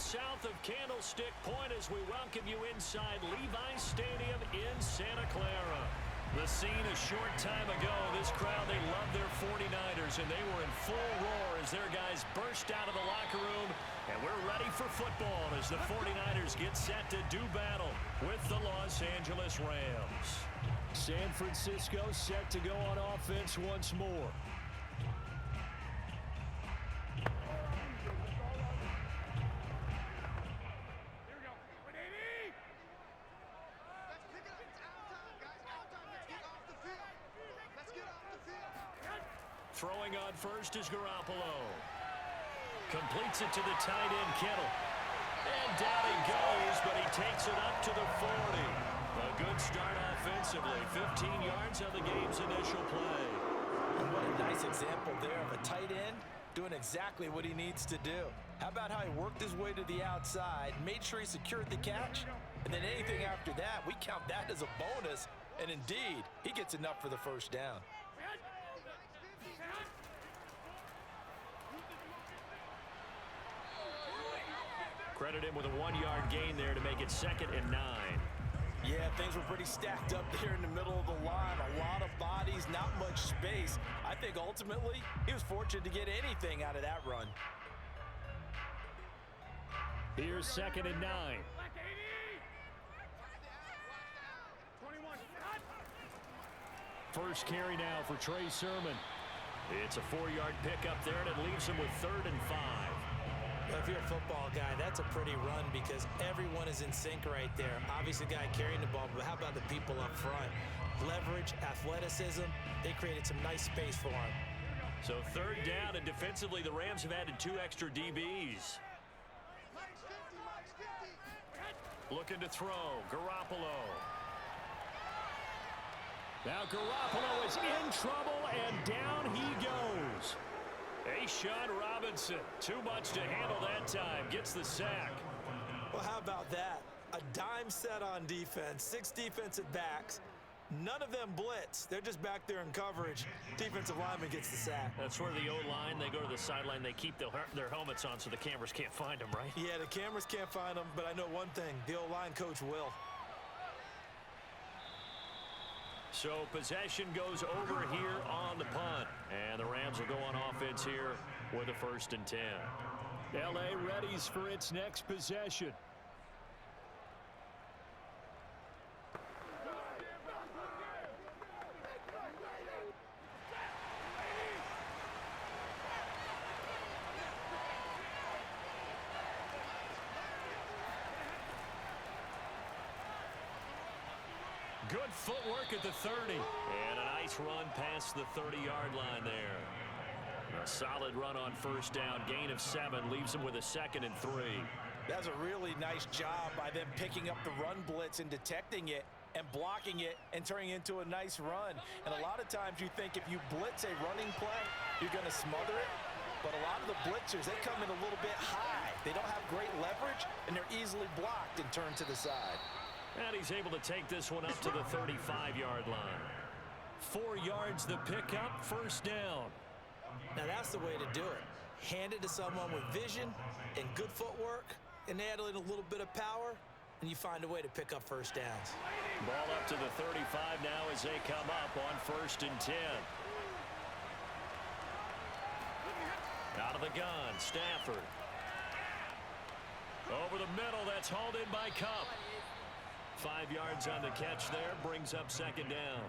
south of Candlestick Point as we welcome you inside Levi's Stadium in Santa Clara. The scene a short time ago, this crowd, they love their 49ers, and they were in full roar as their guys burst out of the locker room. And we're ready for football as the 49ers get set to do battle with the Los Angeles Rams. San Francisco set to go on offense once more. Throwing on first is Garoppolo. Completes it to the tight end, Kittle. And down he goes, but he takes it up to the 40. A good start offensively. 15 yards on the game's initial play. And what a nice example there of a tight end doing exactly what he needs to do. How about how he worked his way to the outside, made sure he secured the catch, and then anything after that, we count that as a bonus. And indeed, he gets enough for the first down. Credit him with a 1-yard gain there to make it 2nd and 9. Yeah, things were pretty stacked up there in the middle of the line. A lot of bodies, not much space. I think ultimately he was fortunate to get anything out of that run. Here's 2nd and 9. First carry now for Trey Sermon. It's a 4-yard pickup there, and it leaves him with 3rd and 5. Well, if you're a football guy, that's a pretty run because everyone is in sync right there. Obviously, the guy carrying the ball, but how about the people up front? Leverage, athleticism, they created some nice space for him. So 3rd down, and defensively, the Rams have added 2 extra DBs. Looking to throw, Garoppolo. Now Garoppolo is in trouble, and down he goes. Sean Robinson, too much to handle that time, gets the sack. Well, how about that? A dime set on defense, 6 defensive backs. None of them blitz. They're just back there in coverage. Defensive lineman gets the sack. That's where the O-line, they go to the sideline, they keep their helmets on so the cameras can't find them, right? Yeah, the cameras can't find them, but I know one thing, the O-line coach will. So possession goes over here on the punt. And the Rams will go on offense here with a 1st and 10. L.A. readies for its next possession. Good footwork at the 30. And a nice run past the 30-yard line there. A solid run on 1st down. Gain of 7 leaves him with a 2nd and 3. That's a really nice job by them picking up the run blitz and detecting it and blocking it and turning it into a nice run. And a lot of times you think if you blitz a running play, you're going to smother it. But a lot of the blitzers, they come in a little bit high. They don't have great leverage, and they're easily blocked and turned to the side. And he's able to take this one up to the 35-yard line. 4 yards the pickup, 1st down. Now that's the way to do it. Hand it to someone with vision and good footwork, and add in a little bit of power, and you find a way to pick up 1st downs. Ball up to the 35 now as they come up on 1st and 10. Out of the gun, Stafford. Over the middle, that's hauled in by Kupp. 5 yards on the catch there, brings up 2nd down.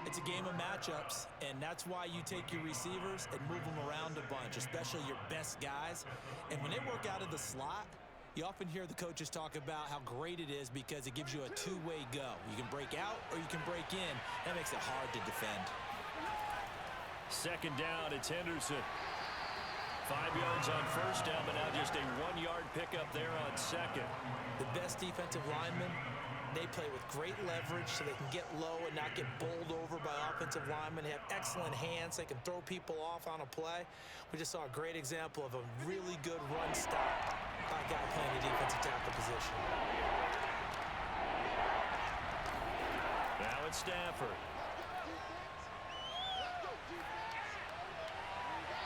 It's a game of matchups, and that's why you take your receivers and move them around a bunch, especially your best guys. And when they work out of the slot, you often hear the coaches talk about how great it is because it gives you a two-way go. You can break out or you can break in. That makes it hard to defend. 2nd down, it's Henderson. 5 yards on 1st down, but now just a 1-yard pickup there on 2nd. The best defensive linemen, they play with great leverage so they can get low and not get bowled over by offensive linemen. They have excellent hands. They can throw people off on a play. We just saw a great example of a really good run stop by a guy playing the defensive tackle position. Now it's Stafford.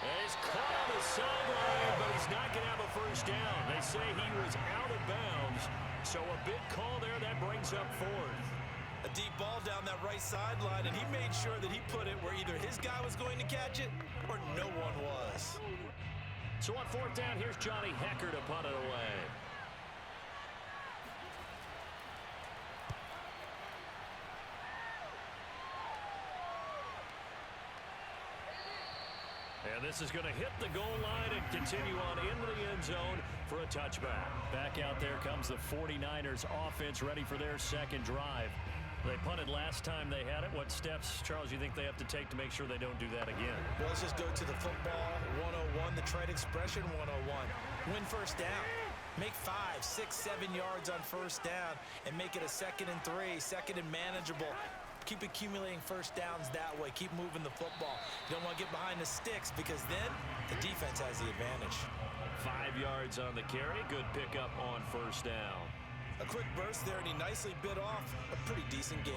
He's caught on the sideline, but he's not going to have a first down. They say he was out of bounds, so a big call there. That brings up fourth. A deep ball down that right sideline, and he made sure that he put it where either his guy was going to catch it or no one was. So on fourth down, here's Johnny Hecker to punt it away. And this is going to hit the goal line and continue on into the end zone for a touchback. Back out there comes the 49ers offense ready for their second drive. They punted last time they had it. What steps, Charles, you think they have to take to make sure they don't do that again? Well, let's just go to the football 101, the trade expression 101. Win first down. Make 5, 6, 7 yards on first down and make it a 2nd and 3, second and manageable. Keep accumulating first downs that way. Keep moving the football. You don't want to get behind the sticks because then the defense has the advantage. 5 yards on the carry. Good pickup on first down. A quick burst there, and he nicely bit off a pretty decent gain.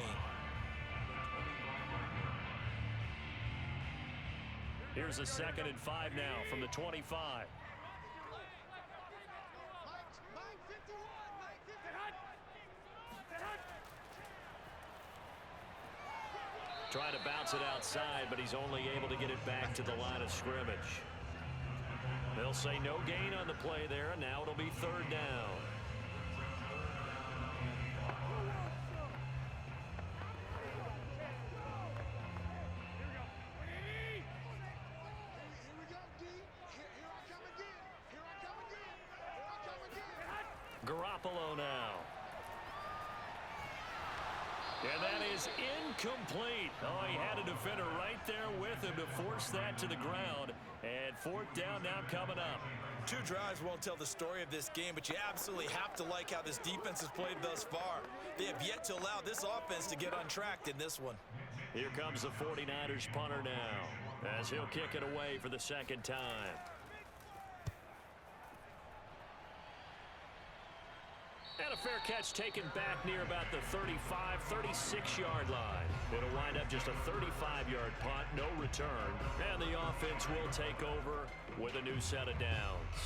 Here's a 2nd and 5 now from the 25. Trying to bounce it outside, but he's only able to get it back to the line of scrimmage. They'll say no gain on the play there, and now it'll be third down. Garoppolo now. And that is incomplete. Oh, he had a defender right there with him to force that to the ground. And fourth down now coming up. 2 drives won't tell the story of this game, but you absolutely have to like how this defense has played thus far. They have yet to allow this offense to get untracked in this one. Here comes the 49ers punter now, as he'll kick it away for the second time. And a fair catch taken back near about the 35, 36-yard line. It'll wind up just a 35-yard punt, no return. And the offense will take over with a new set of downs.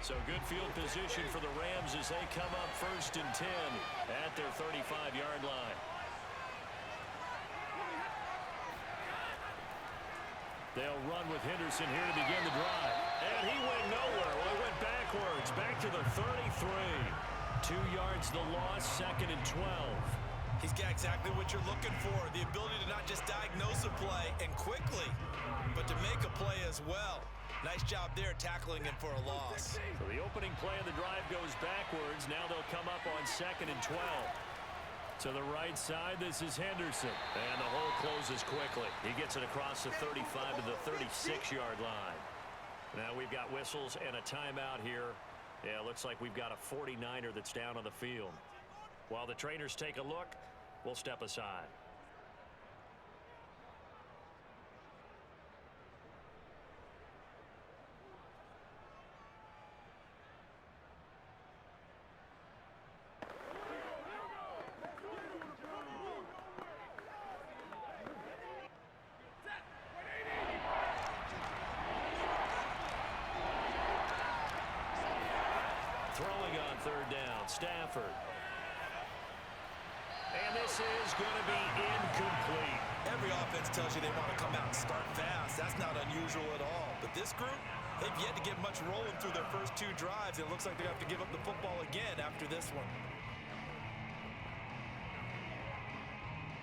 So good field position for the Rams as they come up 1st and 10 at their 35-yard line. They'll run with Henderson here to begin the drive. And he went nowhere. Well, he went backwards, back to the 33. 2 yards the loss, 2nd and 12. He's got exactly what you're looking for, the ability to not just diagnose a play and quickly, but to make a play as well. Nice job there tackling him for a loss. So the opening play of the drive goes backwards. Now they'll come up on 2nd and 12. To the right side, this is Henderson. And the hole closes quickly. He gets it across the 35 to the 36-yard line. Now we've got whistles and a timeout here. Yeah, looks like we've got a 49er that's down on the field. While the trainers take a look, we'll step aside. Throwing on third down, Stafford. And this is going to be incomplete. Every offense tells you they want to come out and start fast. That's not unusual at all. But this group, they've yet to get much rolling through their first 2 drives. It looks like they're going to have to give up the football again after this one.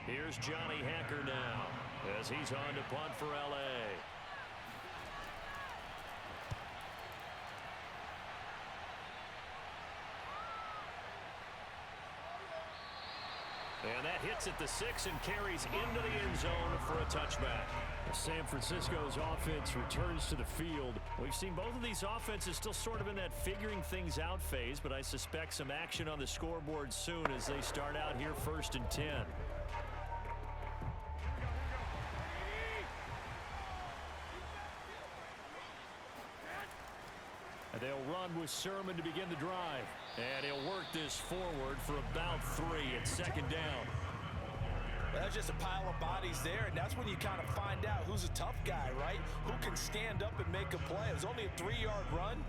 Here's Johnny Hecker now as he's on to punt for L.A. And that hits at the 6 and carries into the end zone for a touchback. San Francisco's offense returns to the field. We've seen both of these offenses still sort of in that figuring things out phase, but I suspect some action on the scoreboard soon as they start out here 1st and 10. And they'll run with Sermon to begin the drive. And he'll work this forward for about 3 at 2nd down. That's just a pile of bodies there, and that's when you kind of find out who's a tough guy, right? Who can stand up and make a play. It was only a 3-yard run,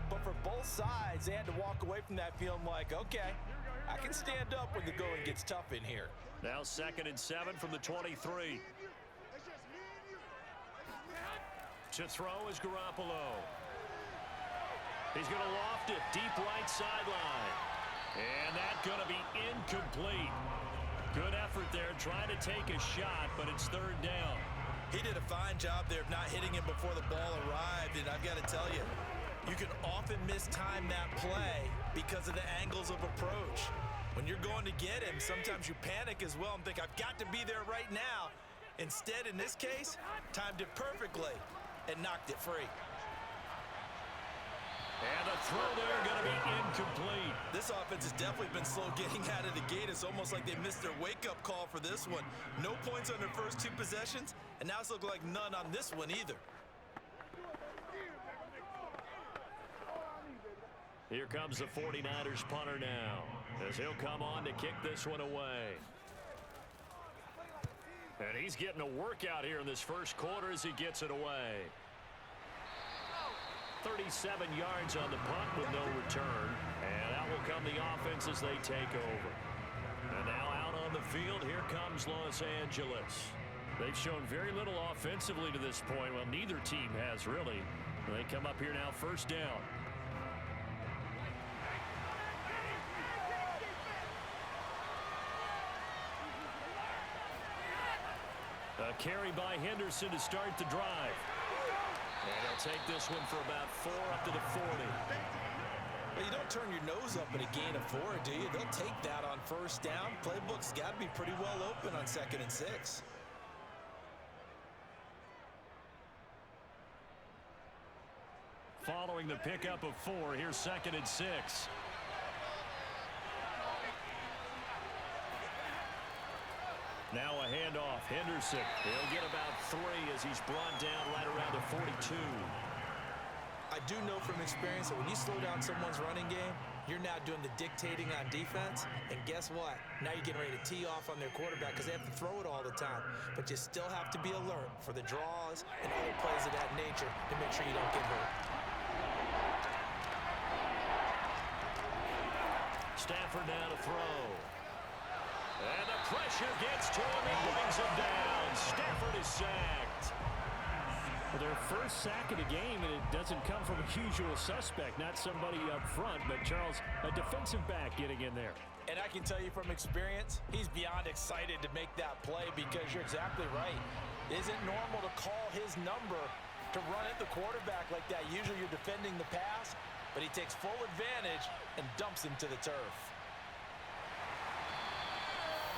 but for both sides, they had to walk away from that feeling like, okay, I can stand up when the going gets tough in here. Now 2nd and 7 from the 23. To throw is Garoppolo. He's going to loft it deep right sideline. And that's going to be incomplete. Good effort there, trying to take a shot, but it's 3rd down. He did a fine job there of not hitting him before the ball arrived, and I've got to tell you, you can often mistime that play because of the angles of approach. When you're going to get him, sometimes you panic as well and think, I've got to be there right now. Instead, in this case, timed it perfectly and knocked it free. And the throw there going to be incomplete. This offense has definitely been slow getting out of the gate. It's almost like they missed their wake-up call for this one. No points on their first 2 possessions, and now it's looking like none on this one either. Here comes the 49ers punter now, as he'll come on to kick this one away. And he's getting a workout here in this first quarter as he gets it away. 37 yards on the punt with no return. And out will come the offense as they take over. And now out on the field, here comes Los Angeles. They've shown very little offensively to this point. Well, neither team has really. They come up here now 1st down. A carry by Henderson to start the drive. And he'll take this one for about 4 up to the 40. Well, you don't turn your nose up at a gain of 4, do you? They'll take that on 1st down. Playbook's got to be pretty well open on 2nd and 6. Following the pickup of 4, here's 2nd and 6. Now a handoff. Henderson. He'll get about 3 as he's brought down right around the 42. I do know from experience that when you slow down someone's running game, you're now doing the dictating on defense. And guess what? Now you're getting ready to tee off on their quarterback because they have to throw it all the time. But you still have to be alert for the draws and other plays of that nature to make sure you don't get hurt. Stafford now to throw. And the pressure gets to him and brings him down. Stafford is sacked. Well, their first sack of the game, and it doesn't come from a usual suspect, not somebody up front, but Charles, a defensive back getting in there. And I can tell you from experience, he's beyond excited to make that play because you're exactly right. It isn't normal to call his number to run at the quarterback like that. Usually you're defending the pass, but he takes full advantage and dumps him to the turf.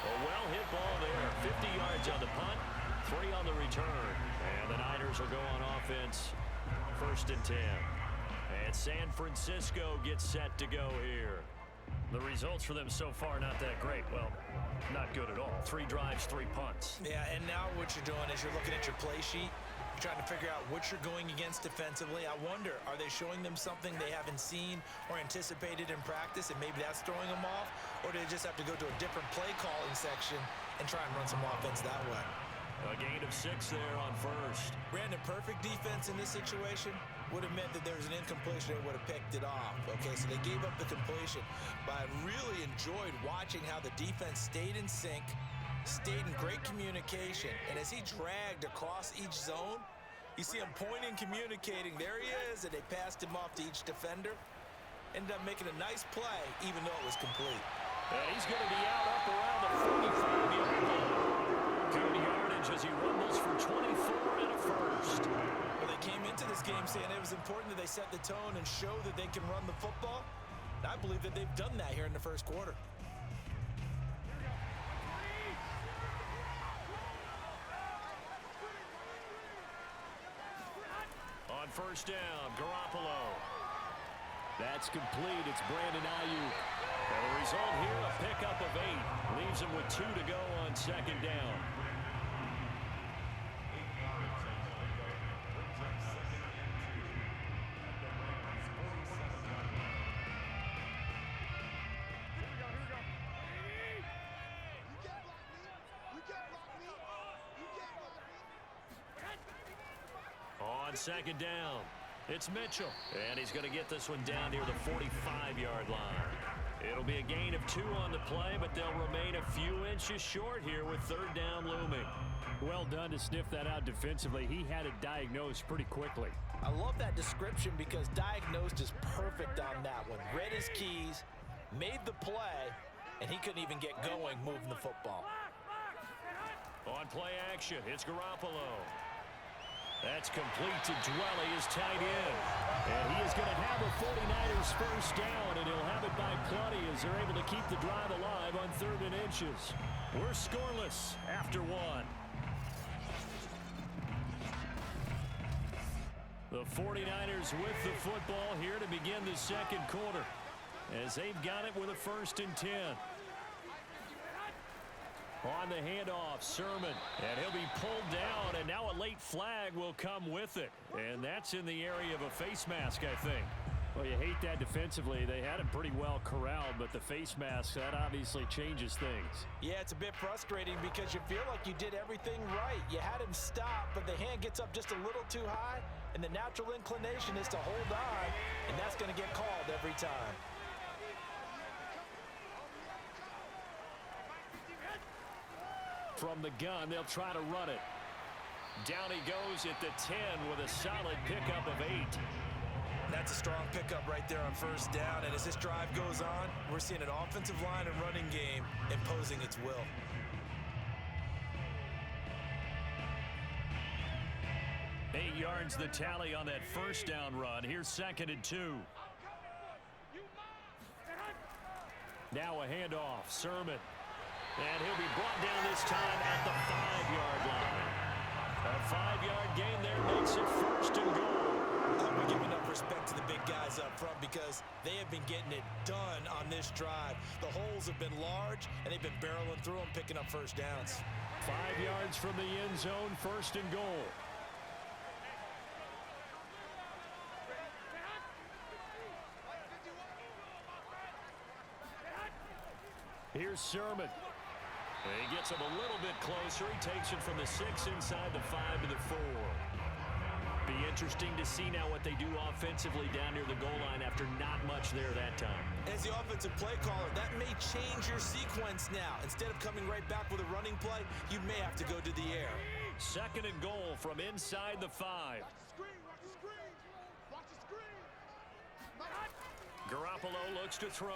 A well-hit ball there. 50 yards on the punt, 3 on the return. And the Niners will go on offense, 1st and 10. And San Francisco gets set to go here. The results for them so far not that great. Well, not good at all. 3 drives, 3 punts. Yeah, and now what you're doing is you're looking at your play sheet. You're trying to figure out what you're going against defensively. I wonder, are they showing them something they haven't seen or anticipated in practice, and maybe that's throwing them off? Or do they just have to go to a different play calling section and try and run some offense that way? A gain of 6 there on 1st. Brandon, perfect defense in this situation would have meant that there was an incompletion. They would have picked it off. Okay, so they gave up the completion. But I really enjoyed watching how the defense stayed in sync, stayed in great communication. And as he dragged across each zone, you see him pointing, communicating. There he is, and they passed him off to each defender. Ended up making a nice play, even though it was complete. And he's going to be out up around the 45-yard line. Good yardage as he rumbles for 24 and a 1st. Well, they came into this game saying it was important that they set the tone and show that they can run the football. And I believe that they've done that here in the first quarter. On 1st down, Garoppolo. That's complete. It's Brandon Ayuk. And the result here, a pickup of 8. Leaves him with 2 to go on 2nd down. On second down, it's Mitchell. And he's going to get this one down near the 45-yard line. It'll be a gain of 2 on the play, but they'll remain a few inches short here with third down looming. Well done to sniff that out defensively. He had it diagnosed pretty quickly. I love that description because diagnosed is perfect on that one. Read his keys, made the play, and he couldn't even get going moving the football. On play action, it's Garoppolo. That's complete to Dwelly, his tight end. And he is going to have a 49ers first down, and he'll have it by plenty as they're able to keep the drive alive on 3rd and inches. We're scoreless after 1. The 49ers with the football here to begin the second quarter as they've got it with a 1st and 10. On the handoff, Sermon, and he'll be pulled down, and now a late flag will come with it. And that's in the area of a face mask, I think. Well, you hate that defensively. They had him pretty well corralled, but the face mask, that obviously changes things. Yeah, it's a bit frustrating because you feel like you did everything right. You had him stop, but the hand gets up just a little too high, and the natural inclination is to hold on, and that's going to get called every time. From the gun, they'll try to run it. Down he goes at the 10 with a solid pickup of 8. That's a strong pickup right there on 1st down, and as this drive goes on, we're seeing an offensive line and running game imposing its will. Eight yards the tally on that 1st down run. Here's 2nd and 2. Now a handoff, Sermon. And he'll be brought down this time at the 5-yard line. A 5-yard gain there makes it 1st and goal. We give enough respect to the big guys up front because they have been getting it done on this drive. The holes have been large, and they've been barreling through them, picking up 1st downs. 5 yards from the end zone, 1st and goal. Here's Sermon. He gets him a little bit closer. He takes it from the 6 inside the 5 to the 4. Be interesting to see now what they do offensively down near the goal line after not much there that time. As the offensive play caller, that may change your sequence now. Instead of coming right back with a running play, you may have to go to the air. 2nd and goal from inside the 5. Garoppolo looks to throw.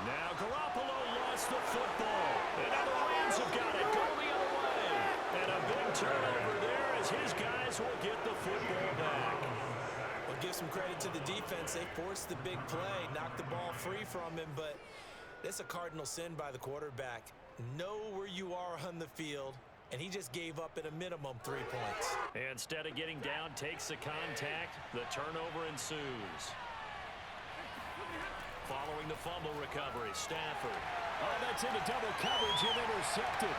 Now Garoppolo lost the football. And now the Rams have got it. Go the other way. And a big turnover there as his guys will get the football back. Well, give some credit to the defense. They forced the big play, knocked the ball free from him, but that's a cardinal sin by the quarterback. Know where you are on the field, and he just gave up at a minimum 3 points. Instead of getting down, takes the contact. The turnover ensues. Following the fumble recovery, Stafford. Oh, that's into double coverage and intercepted.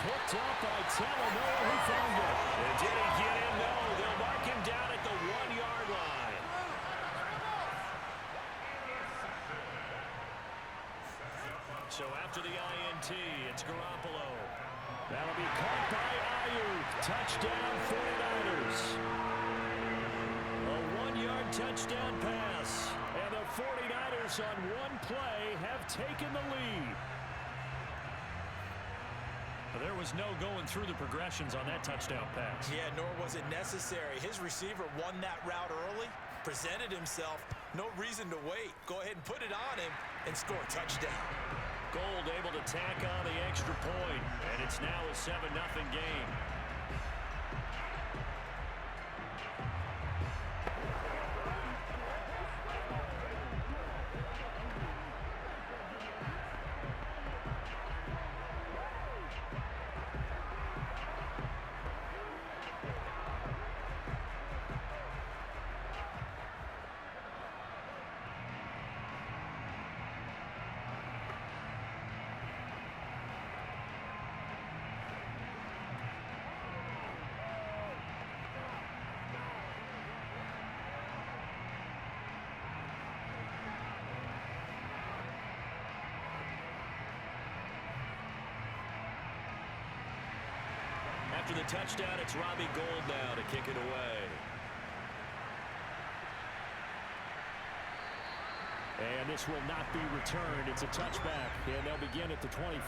Picked up by Talanoa, who found it. And did he get in? No, they'll mark him down at the 1-yard line. So after the INT, it's Garoppolo. That'll be caught by Ayuk. Touchdown 49ers. A 1-yard touchdown pass. And the 49ers on one play have taken the lead. There was no going through the progressions on that touchdown pass. Yeah, nor was it necessary. His receiver won that route early, presented himself. No reason to wait. Go ahead and put it on him and score a touchdown. Gold able to tack on the extra point, and it's now a 7-0 game. After the touchdown, it's Robbie Gould now to kick it away. And this will not be returned. It's a touchback, and they'll begin at the 25.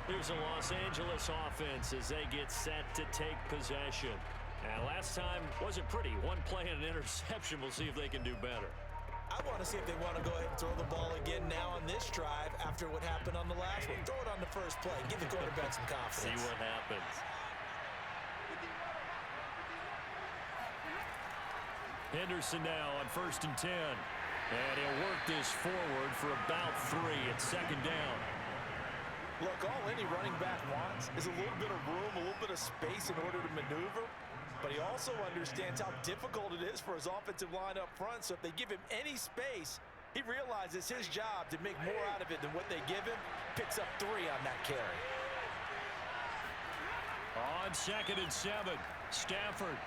Here's a Los Angeles offense as they get set to take possession. And last time wasn't pretty. One play and an interception. We'll see if they can do better. I want to see if they want to go ahead and throw the ball again now on this drive after what happened on the last one. Throw it on the first play. Give the quarterback some confidence. See what happens. Henderson now on 1st and 10. And he'll work this forward for about 3 at 2nd down. Look, all any running back wants is a little bit of room, a little bit of space in order to maneuver. But he also understands how difficult it is for his offensive line up front. So if they give him any space, he realizes his job to make more out of it than what they give him. Picks up 3 on that carry. On 2nd and 7, Stafford.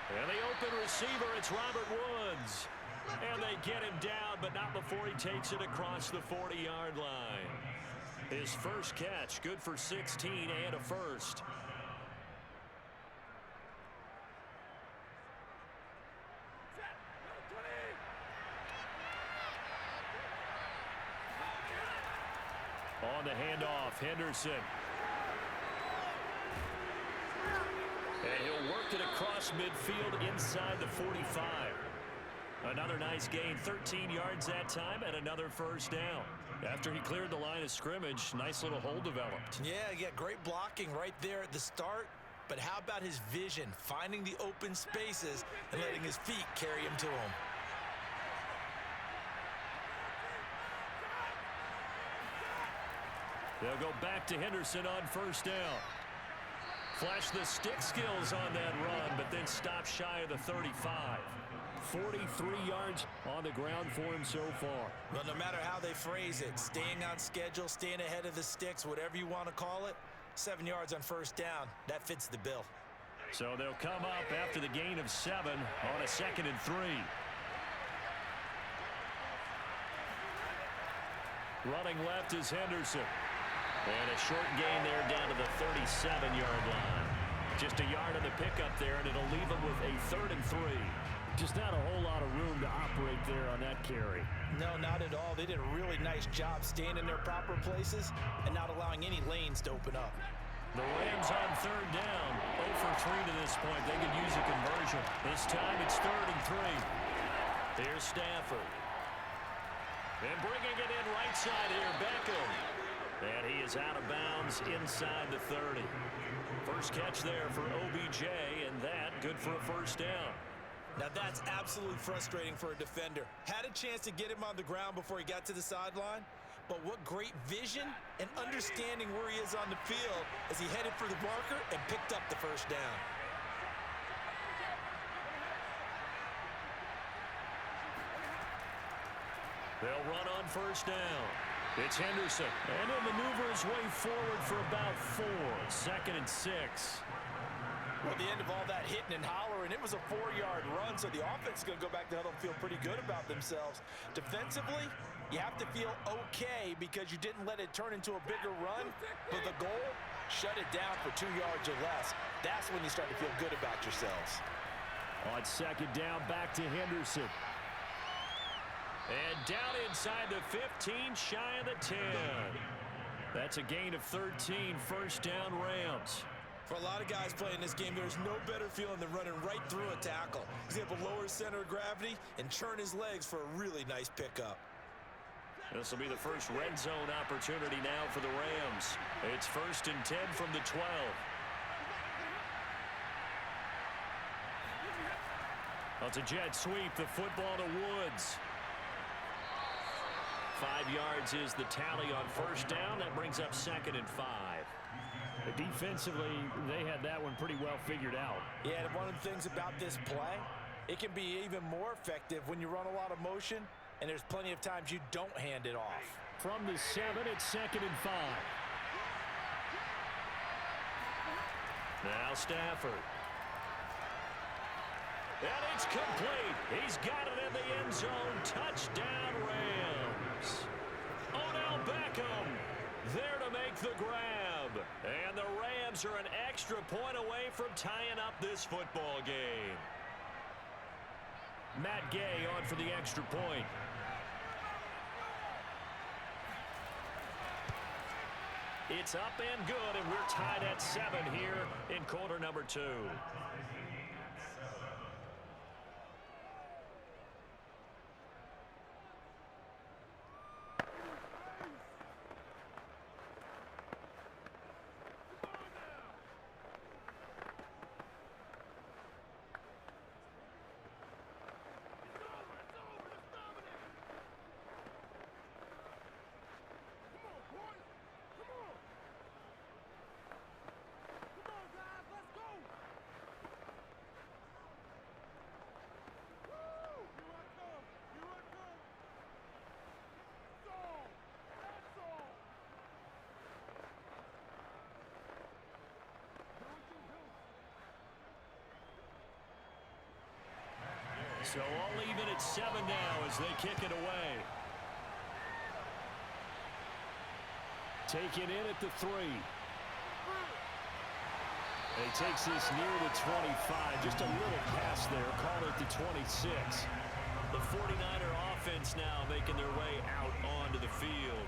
And the open receiver, it's Robert Woods. And they get him down, but not before he takes it across the 40-yard line. His first catch, good for 16 and a first. On the handoff, Henderson. And he'll work it across midfield inside the 45. Another nice gain, 13 yards that time, and another first down. After he cleared the line of scrimmage, nice little hole developed. Yeah, great blocking right there at the start. But how about his vision, finding the open spaces and letting his feet carry him to him? They'll go back to Henderson on 1st down. Flash the stick skills on that run, but then stop shy of the 35. 43 yards on the ground for him so far. Well, no matter how they phrase it, staying on schedule, staying ahead of the sticks, whatever you want to call it, 7 yards on 1st down, that fits the bill. So they'll come up after the gain of 7 on a 2nd and 3. Running left is Henderson. And a short gain there down to the 37-yard line. Just a yard on the pickup there, and it'll leave them with a 3rd and 3. Just not a whole lot of room to operate there on that carry. No, not at all. They did a really nice job staying in their proper places and not allowing any lanes to open up. The Rams on 3rd down. 0 for 3 to this point. They could use a conversion. This time it's 3rd and 3. Here's Stafford. And bringing it in right side here, Beckham. And he is out of bounds inside the 30. First catch there for OBJ, and that good for a first down. Now that's absolutely frustrating for a defender. Had a chance to get him on the ground before he got to the sideline, but what great vision and understanding where he is on the field as he headed for the marker and picked up the first down. They'll run on 1st down. It's Henderson, and he'll maneuver his way forward for about 4. 2nd and 6. Well, at the end of all that hitting and hollering, it was a 4-yard run, so the offense is going to go back to huddle and feel pretty good about themselves. Defensively, you have to feel okay because you didn't let it turn into a bigger run, but the goal, shut it down for 2 yards or less. That's when you start to feel good about yourselves. On 2nd down, back to Henderson. And down inside the 15, shy of the 10. That's a gain of 13, first down Rams. For a lot of guys playing this game, there's no better feeling than running right through a tackle. He's able to lower his center of gravity and churn his legs for a really nice pickup. This will be the first red zone opportunity now for the Rams. It's 1st and 10 from the 12. Well, it's a jet sweep, the football to Woods. 5 yards is the tally on 1st down. That brings up 2nd and 5. Defensively, they had that one pretty well figured out. Yeah, and one of the things about this play, it can be even more effective when you run a lot of motion, and there's plenty of times you don't hand it off. From the 7, it's 2nd and 5. Now Stafford. And it's complete. He's got it in the end zone. Touchdown, Rams. Odell Beckham there to make the grab. And the Rams are an extra point away from tying up this football game. Matt Gay on for the extra point. It's up and good, and we're tied at 7 here in quarter number 2. So all even at 7 now as they kick it away. Taken in at the 3. He takes this near the 25. Just a little pass there. Call it the 26. The 49er offense now making their way out onto the field.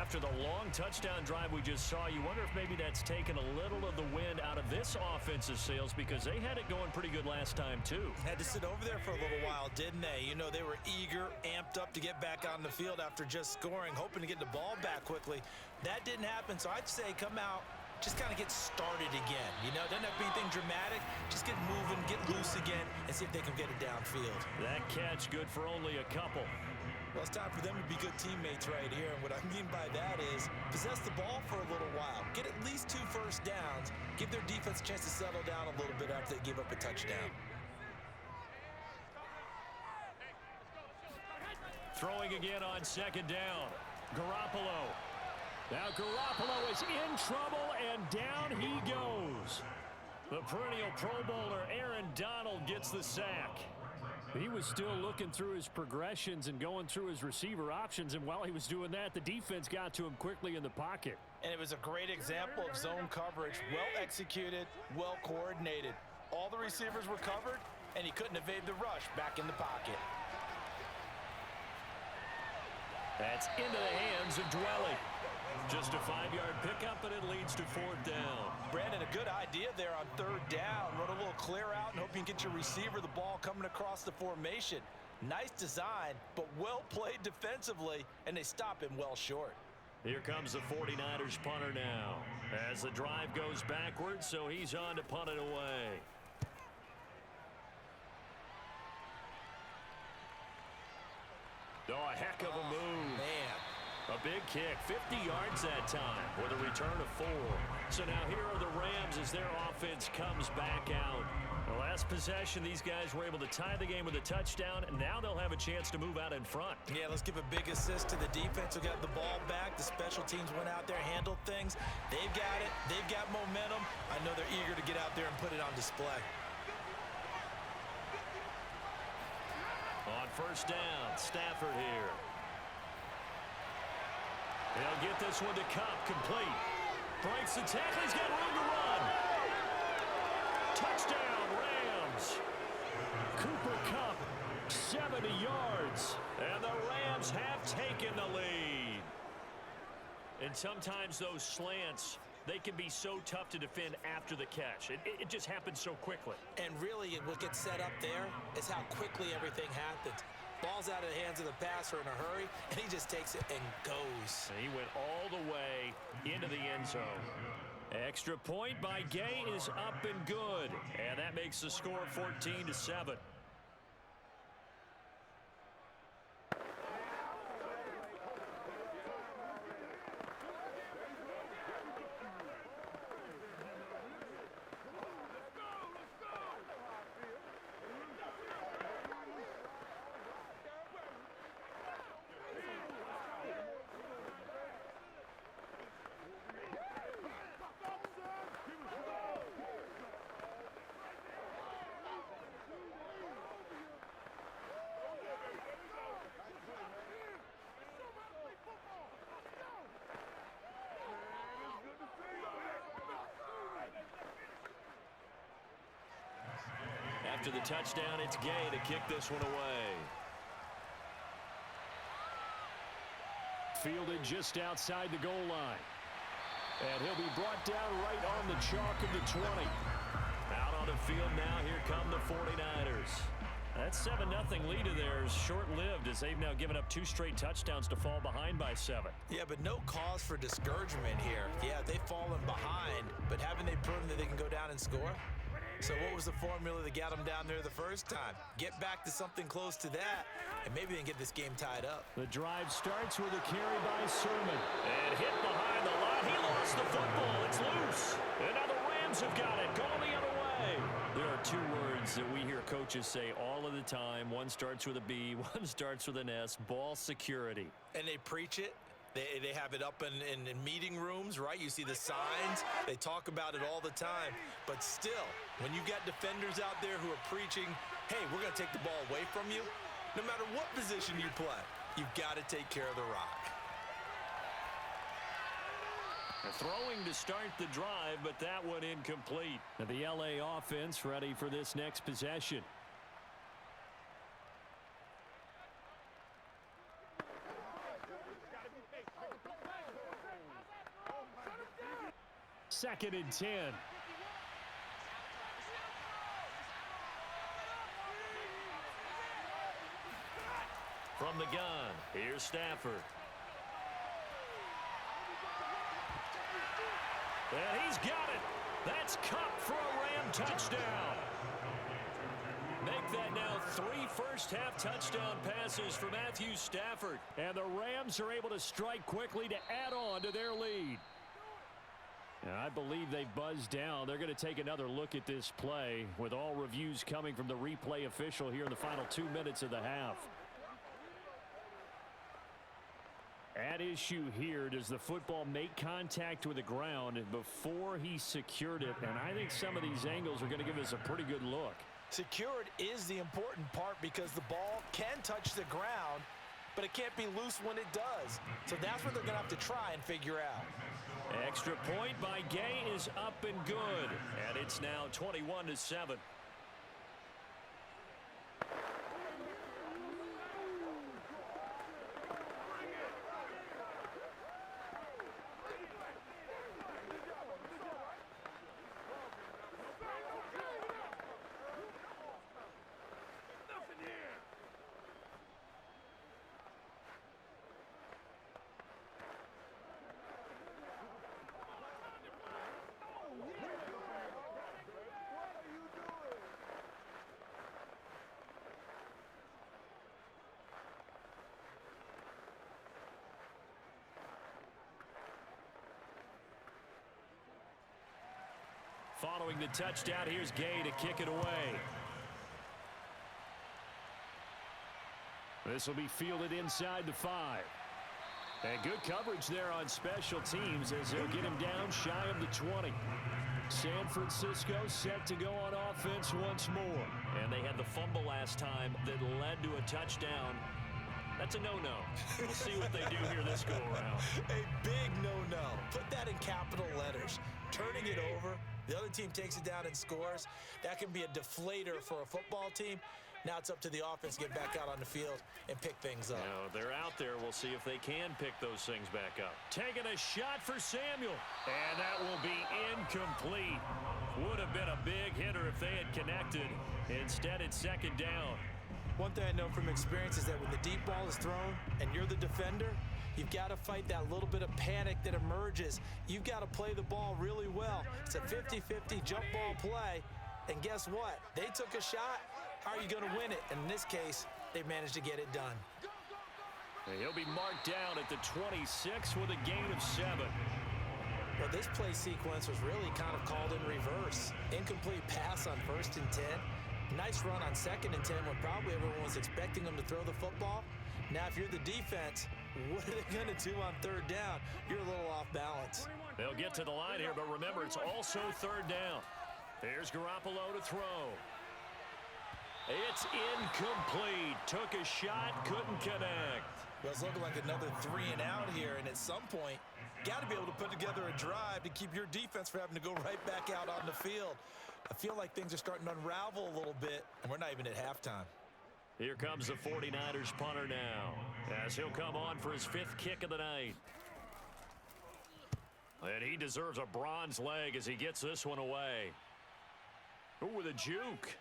After the long touchdown drive we just saw, you wonder if maybe that's taken a little of the wind out of this offensive sails, because they had it going pretty good last time too. Had to sit over there for a little while, didn't they? You know, they were eager, amped up to get back on the field after just scoring, hoping to get the ball back quickly. That didn't happen, so I'd say come out, just kind of get started again. You know, doesn't have to be anything dramatic. Just get moving, get loose again, and see if they can get it downfield. That catch good for only a couple. Well, it's time for them to be good teammates right here. And what I mean by that is possess the ball for a little while. Get at least 2 first downs. Give their defense a chance to settle down a little bit after they give up a touchdown. Throwing again on 2nd down. Garoppolo. Now Garoppolo is in trouble, and down he goes. The perennial Pro Bowler Aaron Donald gets the sack. He was still looking through his progressions and going through his receiver options, and while he was doing that, the defense got to him quickly in the pocket. And it was a great example of zone coverage. Well executed, well coordinated. All the receivers were covered, and he couldn't evade the rush back in the pocket. That's into the hands of Dwelly. Just a 5-yard pickup, and it leads to 4th down. Brandon, a good idea there on 3rd down. Run a little clear out and hope you can get your receiver the ball coming across the formation. Nice design, but well played defensively, and they stop him well short. Here comes the 49ers punter now. As the drive goes backwards, so he's on to punt it away. Oh, a heck of a move. Man. A big kick, 50 yards that time with a return of 4. So now here are the Rams as their offense comes back out. The last possession, these guys were able to tie the game with a touchdown, and now they'll have a chance to move out in front. Yeah, let's give a big assist to the defense who got the ball back. The special teams went out there, handled things. They've got it. They've got momentum. I know they're eager to get out there and put it on display. On 1st down, Stafford here. He'll get this one to Cup, complete. Breaks the tackle, he's got room to run. Touchdown, Rams. Cooper Kupp, 70 yards. And the Rams have taken the lead. And sometimes those slants, they can be so tough to defend after the catch. It just happens so quickly. And really, what gets set up there is how quickly everything happens. Ball's out of the hands of the passer in a hurry, and he just takes it and goes. And he went all the way into the end zone. Extra point by Gay is up and good. And that makes the score 14-7. After the touchdown, it's Gay to kick this one away. Fielded just outside the goal line. And he'll be brought down right on the chalk of the 20. Out on the field now, here come the 49ers. That 7-0 lead of theirs short-lived as they've now given up 2 straight touchdowns to fall behind by 7. Yeah, but no cause for discouragement here. Yeah, they've fallen behind, but haven't they proven that they can go down and score? So what was the formula that got them down there the first time? Get back to something close to that, and maybe they can get this game tied up. The drive starts with a carry by Sermon. And hit behind the line. He lost the football. It's loose. And now the Rams have got it. Going the other way. There are 2 words that we hear coaches say all of the time. One starts with a B, one starts with an S. Ball security. And they preach it. They have it up in meeting rooms, right? You see the signs. They talk about it all the time. But still, when you got defenders out there who are preaching, hey, we're going to take the ball away from you, no matter what position you play, you've got to take care of the rock. Throwing to start the drive, but that one incomplete. And the LA offense ready for this next possession. Second and 10. From the gun, here's Stafford. And he's got it. That's Cup for a Ram touchdown. Make that now 3 first-half touchdown passes for Matthew Stafford. And the Rams are able to strike quickly to add on to their lead. And I believe they buzzed down. They're going to take another look at this play with all reviews coming from the replay official here in the final 2 minutes of the half. At issue here, does the football make contact with the ground before he secured it? And I think some of these angles are going to give us a pretty good look. Secured is the important part because the ball can touch the ground, but it can't be loose when it does. So that's what they're going to have to try and figure out. Extra point by Gay is up and good. And it's now 21-7. Following the touchdown, here's Gay to kick it away. This will be fielded inside the 5. And good coverage there on special teams as they'll get him down shy of the 20. San Francisco set to go on offense once more. And they had the fumble last time that led to a touchdown. That's a no-no. We'll see what they do here this go-around. A big no-no. Put that in capital letters. Turning it over, the other team takes it down and scores. That can be a deflator for a football team. Now it's up to the offense to get back out on the field and pick things up. Now, they're out there. We'll see if they can pick those things back up. Taking a shot for Samuel. And that will be incomplete. Would have been a big hitter if they had connected. Instead, it's second down. One thing I know from experience is that when the deep ball is thrown and you're the defender, you've got to fight that little bit of panic that emerges. You've got to play the ball really well. It's a 50-50 jump ball play. And guess what? They took a shot. How are you going to win it? And in this case, they managed to get it done. And he'll be marked down at the 26 with a gain of 7. Well, this play sequence was really kind of called in reverse. Incomplete pass on 1st and 10. Nice run on 2nd and 10 when probably everyone was expecting them to throw the football. Now, if you're the defense, what are they going to do on 3rd down? You're a little off balance. They'll get to the line here, but remember, it's also 3rd down. Here's Garoppolo to throw. It's incomplete. Took a shot, couldn't connect. Well, it's looking like another 3 and out here, and at some point, got to be able to put together a drive to keep your defense from having to go right back out on the field. I feel like things are starting to unravel a little bit, and we're not even at halftime. Here comes the 49ers punter now, as he'll come on for his 5th kick of the night. And he deserves a bronze leg as he gets this one away. Ooh, with a juke.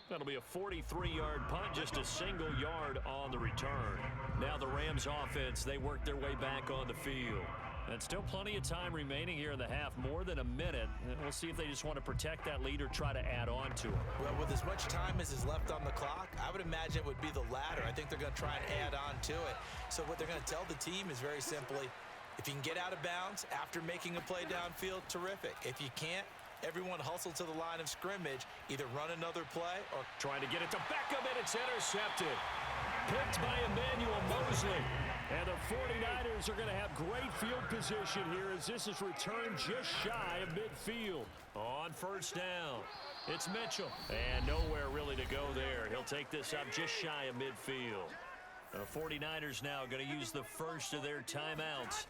That'll be a 43-yard punt, just a single yard on the return. Now the Rams offense, they work their way back on the field. And still plenty of time remaining here in the half, more than a minute. And we'll see if they just want to protect that lead or try to add on to it. Well, with as much time as is left on the clock, I would imagine it would be the latter. I think they're going to try and add on to it. So what they're going to tell the team is very simply, if you can get out of bounds after making a play downfield, terrific. If you can't, everyone hustle to the line of scrimmage, either run another play or trying to get it to Beckham, and it's intercepted. Picked by Emmanuel Mosley. And the 49ers are going to have great field position here as this is returned just shy of midfield. On first down, it's Mitchell. And nowhere really to go there. He'll take this up just shy of midfield. The 49ers now going to use the first of their timeouts.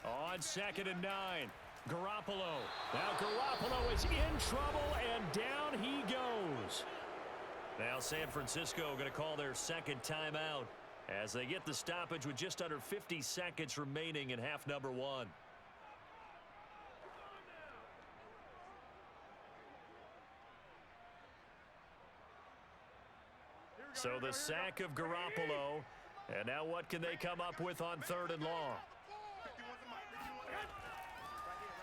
On 2nd and 9. Garoppolo. Now Garoppolo is in trouble, and down he goes. Now San Francisco going to call their second timeout as they get the stoppage with just under 50 seconds remaining in half number 1. So the sack of Garoppolo, and now what can they come up with on 3rd and long?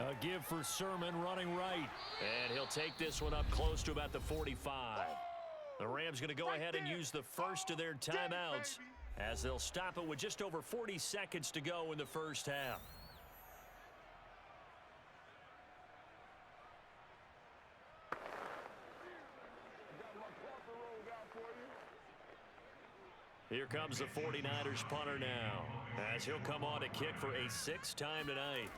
A give for Sermon running right. And he'll take this one up close to about the 45. The Rams going to go ahead and use the first of their timeouts as they'll stop it with just over 40 seconds to go in the first half. Here comes the 49ers punter now as he'll come on to kick for a 6th time tonight.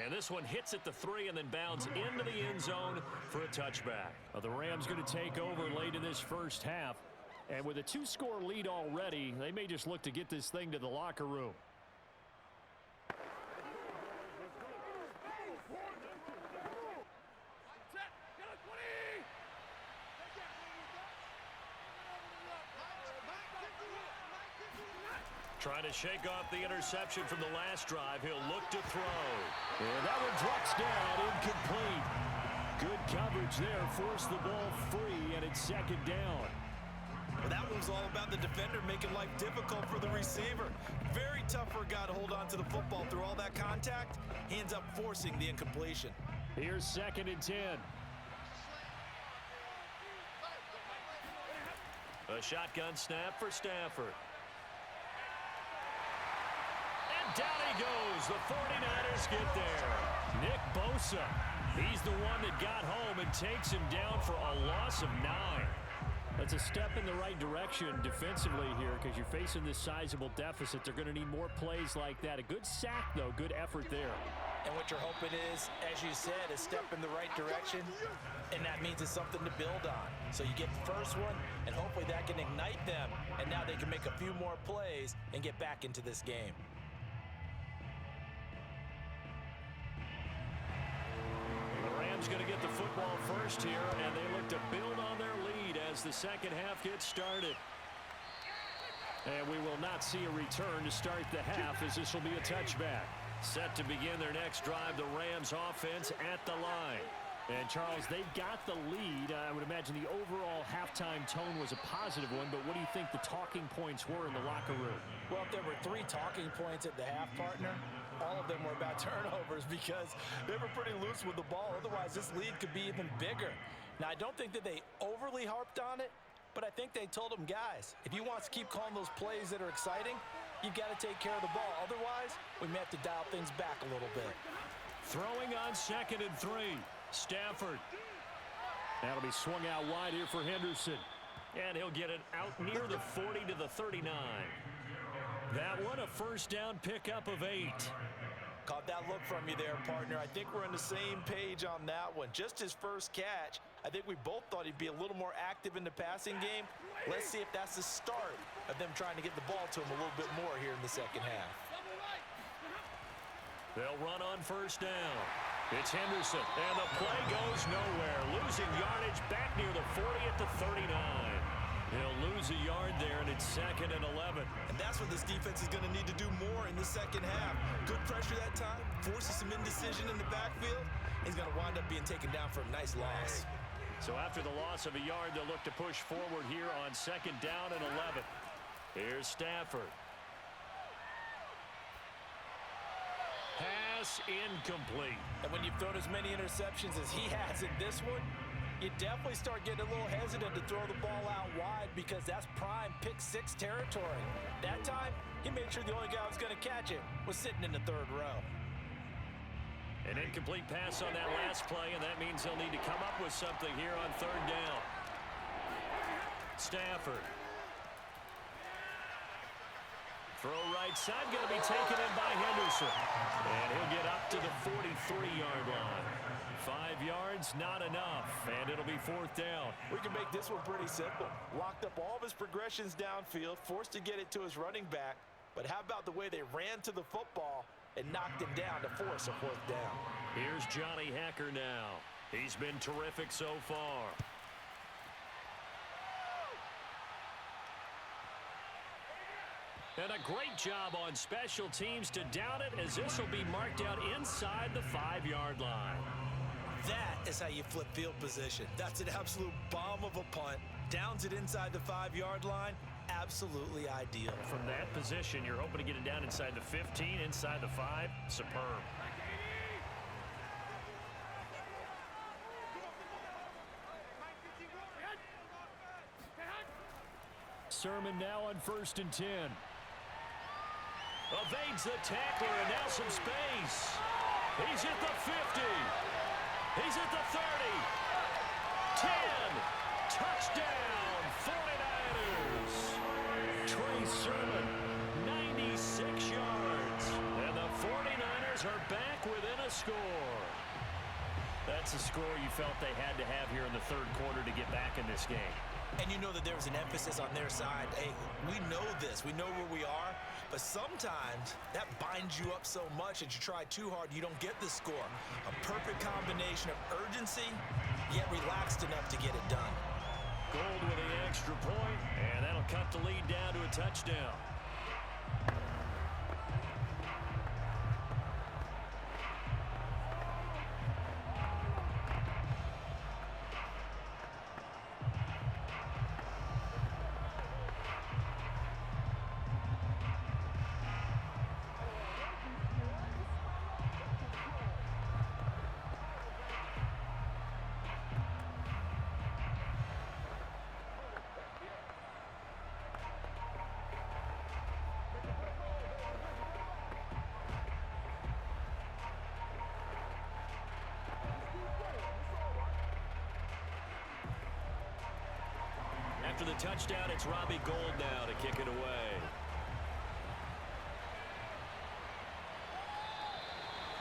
And this one hits at the 3 and then bounds into the end zone for a touchback. The Rams going to take over late in this first half. And with a 2-score lead already, they may just look to get this thing to the locker room. Trying to shake off the interception from the last drive. He'll look to throw. And that one drops down, incomplete. Good coverage there. Forced the ball free, and it's 2nd down. Well, that one was all about the defender making life difficult for the receiver. Very tough for a guy to hold on to the football through all that contact. He ends up forcing the incompletion. Here's 2nd and 10. A shotgun snap for Stafford. Down he goes. The 49ers get there. Nick Bosa. He's the one that got home and takes him down for a loss of 9. That's a step in the right direction defensively here because you're facing this sizable deficit. They're going to need more plays like that. A good sack, though. Good effort there. And what you're hoping is, as you said, a step in the right direction, and that means it's something to build on. So you get the first one, and hopefully that can ignite them, and now they can make a few more plays and get back into this game. Going to get the football first here, and they look to build on their lead as the second half gets started. And we will not see a return to start the half as this will be a touchback. Set to begin their next drive, the Rams offense at the line. And Charles, they've got the lead. I would imagine the overall halftime tone was a positive one, but what do you think the talking points were in the locker room? Well, if there were 3 talking points at the half, partner, all of them were about turnovers because they were pretty loose with the ball. Otherwise, this lead could be even bigger. Now, I don't think that they overly harped on it, but I think they told them, guys, if you want to keep calling those plays that are exciting, you've got to take care of the ball. Otherwise, we may have to dial things back a little bit. Throwing on 2nd and 3. Stafford. That'll be swung out wide here for Henderson. And he'll get it out near the 40 to the 39. That one a first down pickup of 8. Caught that look from you there, partner. I think we're on the same page on that one. Just his first catch, I think we both thought he'd be a little more active in the passing game. Let's see if that's the start of them trying to get the ball to him a little bit more here in the second half. They'll run on first down. It's Henderson, and the play goes nowhere. Losing yardage back near the 40 at the 39. He'll lose a yard there, and it's 2nd and 11. And that's what this defense is going to need to do more in the second half. Good pressure that time, forces some indecision in the backfield. He's going to wind up being taken down for a nice loss. So after the loss of a yard, they'll look to push forward here on 2nd down and 11. Here's Stafford. Pass incomplete. And when you've thrown as many interceptions as he has in this one, you definitely start getting a little hesitant to throw the ball out wide because that's prime pick-6 territory. That time, he made sure the only guy who was going to catch it was sitting in the 3rd row. An incomplete pass on that last play, and that means they'll need to come up with something here on 3rd down. Stafford. Throw right side, going to be taken in by Henderson. And he'll get up to the 43-yard line. 5 yards, not enough, and it'll be 4th down. We can make this one pretty simple. Locked up all of his progressions downfield, forced to get it to his running back. But how about the way they ran to the football and knocked him down to force a 4th down? Here's Johnny Hacker now. He's been terrific so far. And a great job on special teams to down it, as this will be marked out inside the 5-yard line. That is how you flip field position. That's an absolute bomb of a punt. Downs it inside the 5-yard line. Absolutely ideal. From that position, you're hoping to get it down inside the 15, inside the 5. Superb. Sermon now on 1st and 10. Evades the tackler, and now some space. He's at the 50. He's at the 30. 10. Touchdown, 49ers. Trey Sermon, 96 yards. And the 49ers are back within a score. That's a score you felt they had to have here in the 3rd quarter to get back in this game. And you know that there was an emphasis on their side. Hey, we know this. We know where we are. But sometimes that binds you up so much that you try too hard, you don't get the score. A perfect combination of urgency, yet relaxed enough to get it done. Gold with the extra point, and that'll cut the lead down to a touchdown. After the touchdown, it's Robbie Gould now to kick it away.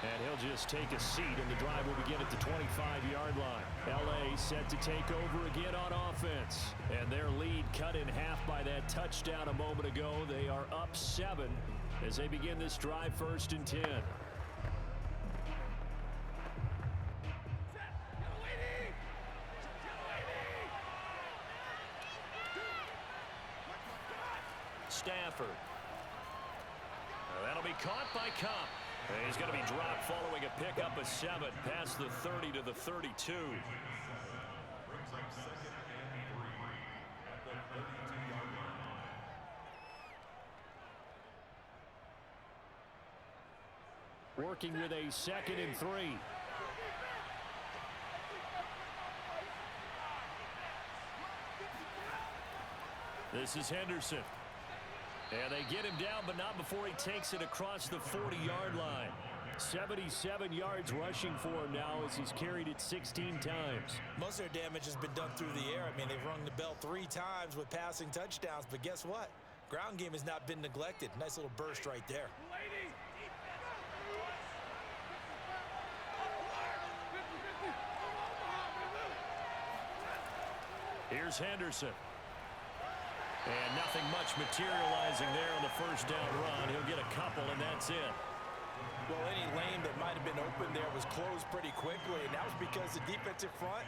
And he'll just take a seat, and the drive will begin at the 25-yard line. L.A. set to take over again on offense. And their lead cut in half by that touchdown a moment ago. They are up 7 as they begin this drive 1st and 10. Stafford. That'll be caught by Cup. He's going to be dropped following a pickup of 7 past the 30 to the 32. Working with a 2nd and 3. This is Henderson. And they get him down, but not before he takes it across the 40-yard line. 77 yards rushing for him now as he's carried it 16 times. Most of their damage has been done through the air. I mean, they've rung the bell 3 times with passing touchdowns, but guess what? Ground game has not been neglected. Nice little burst right there. Here's Henderson. And nothing much materializing there on the 1st down run. He'll get a couple, and that's it. Well, any lane that might have been open there was closed pretty quickly, and that was because the defensive front,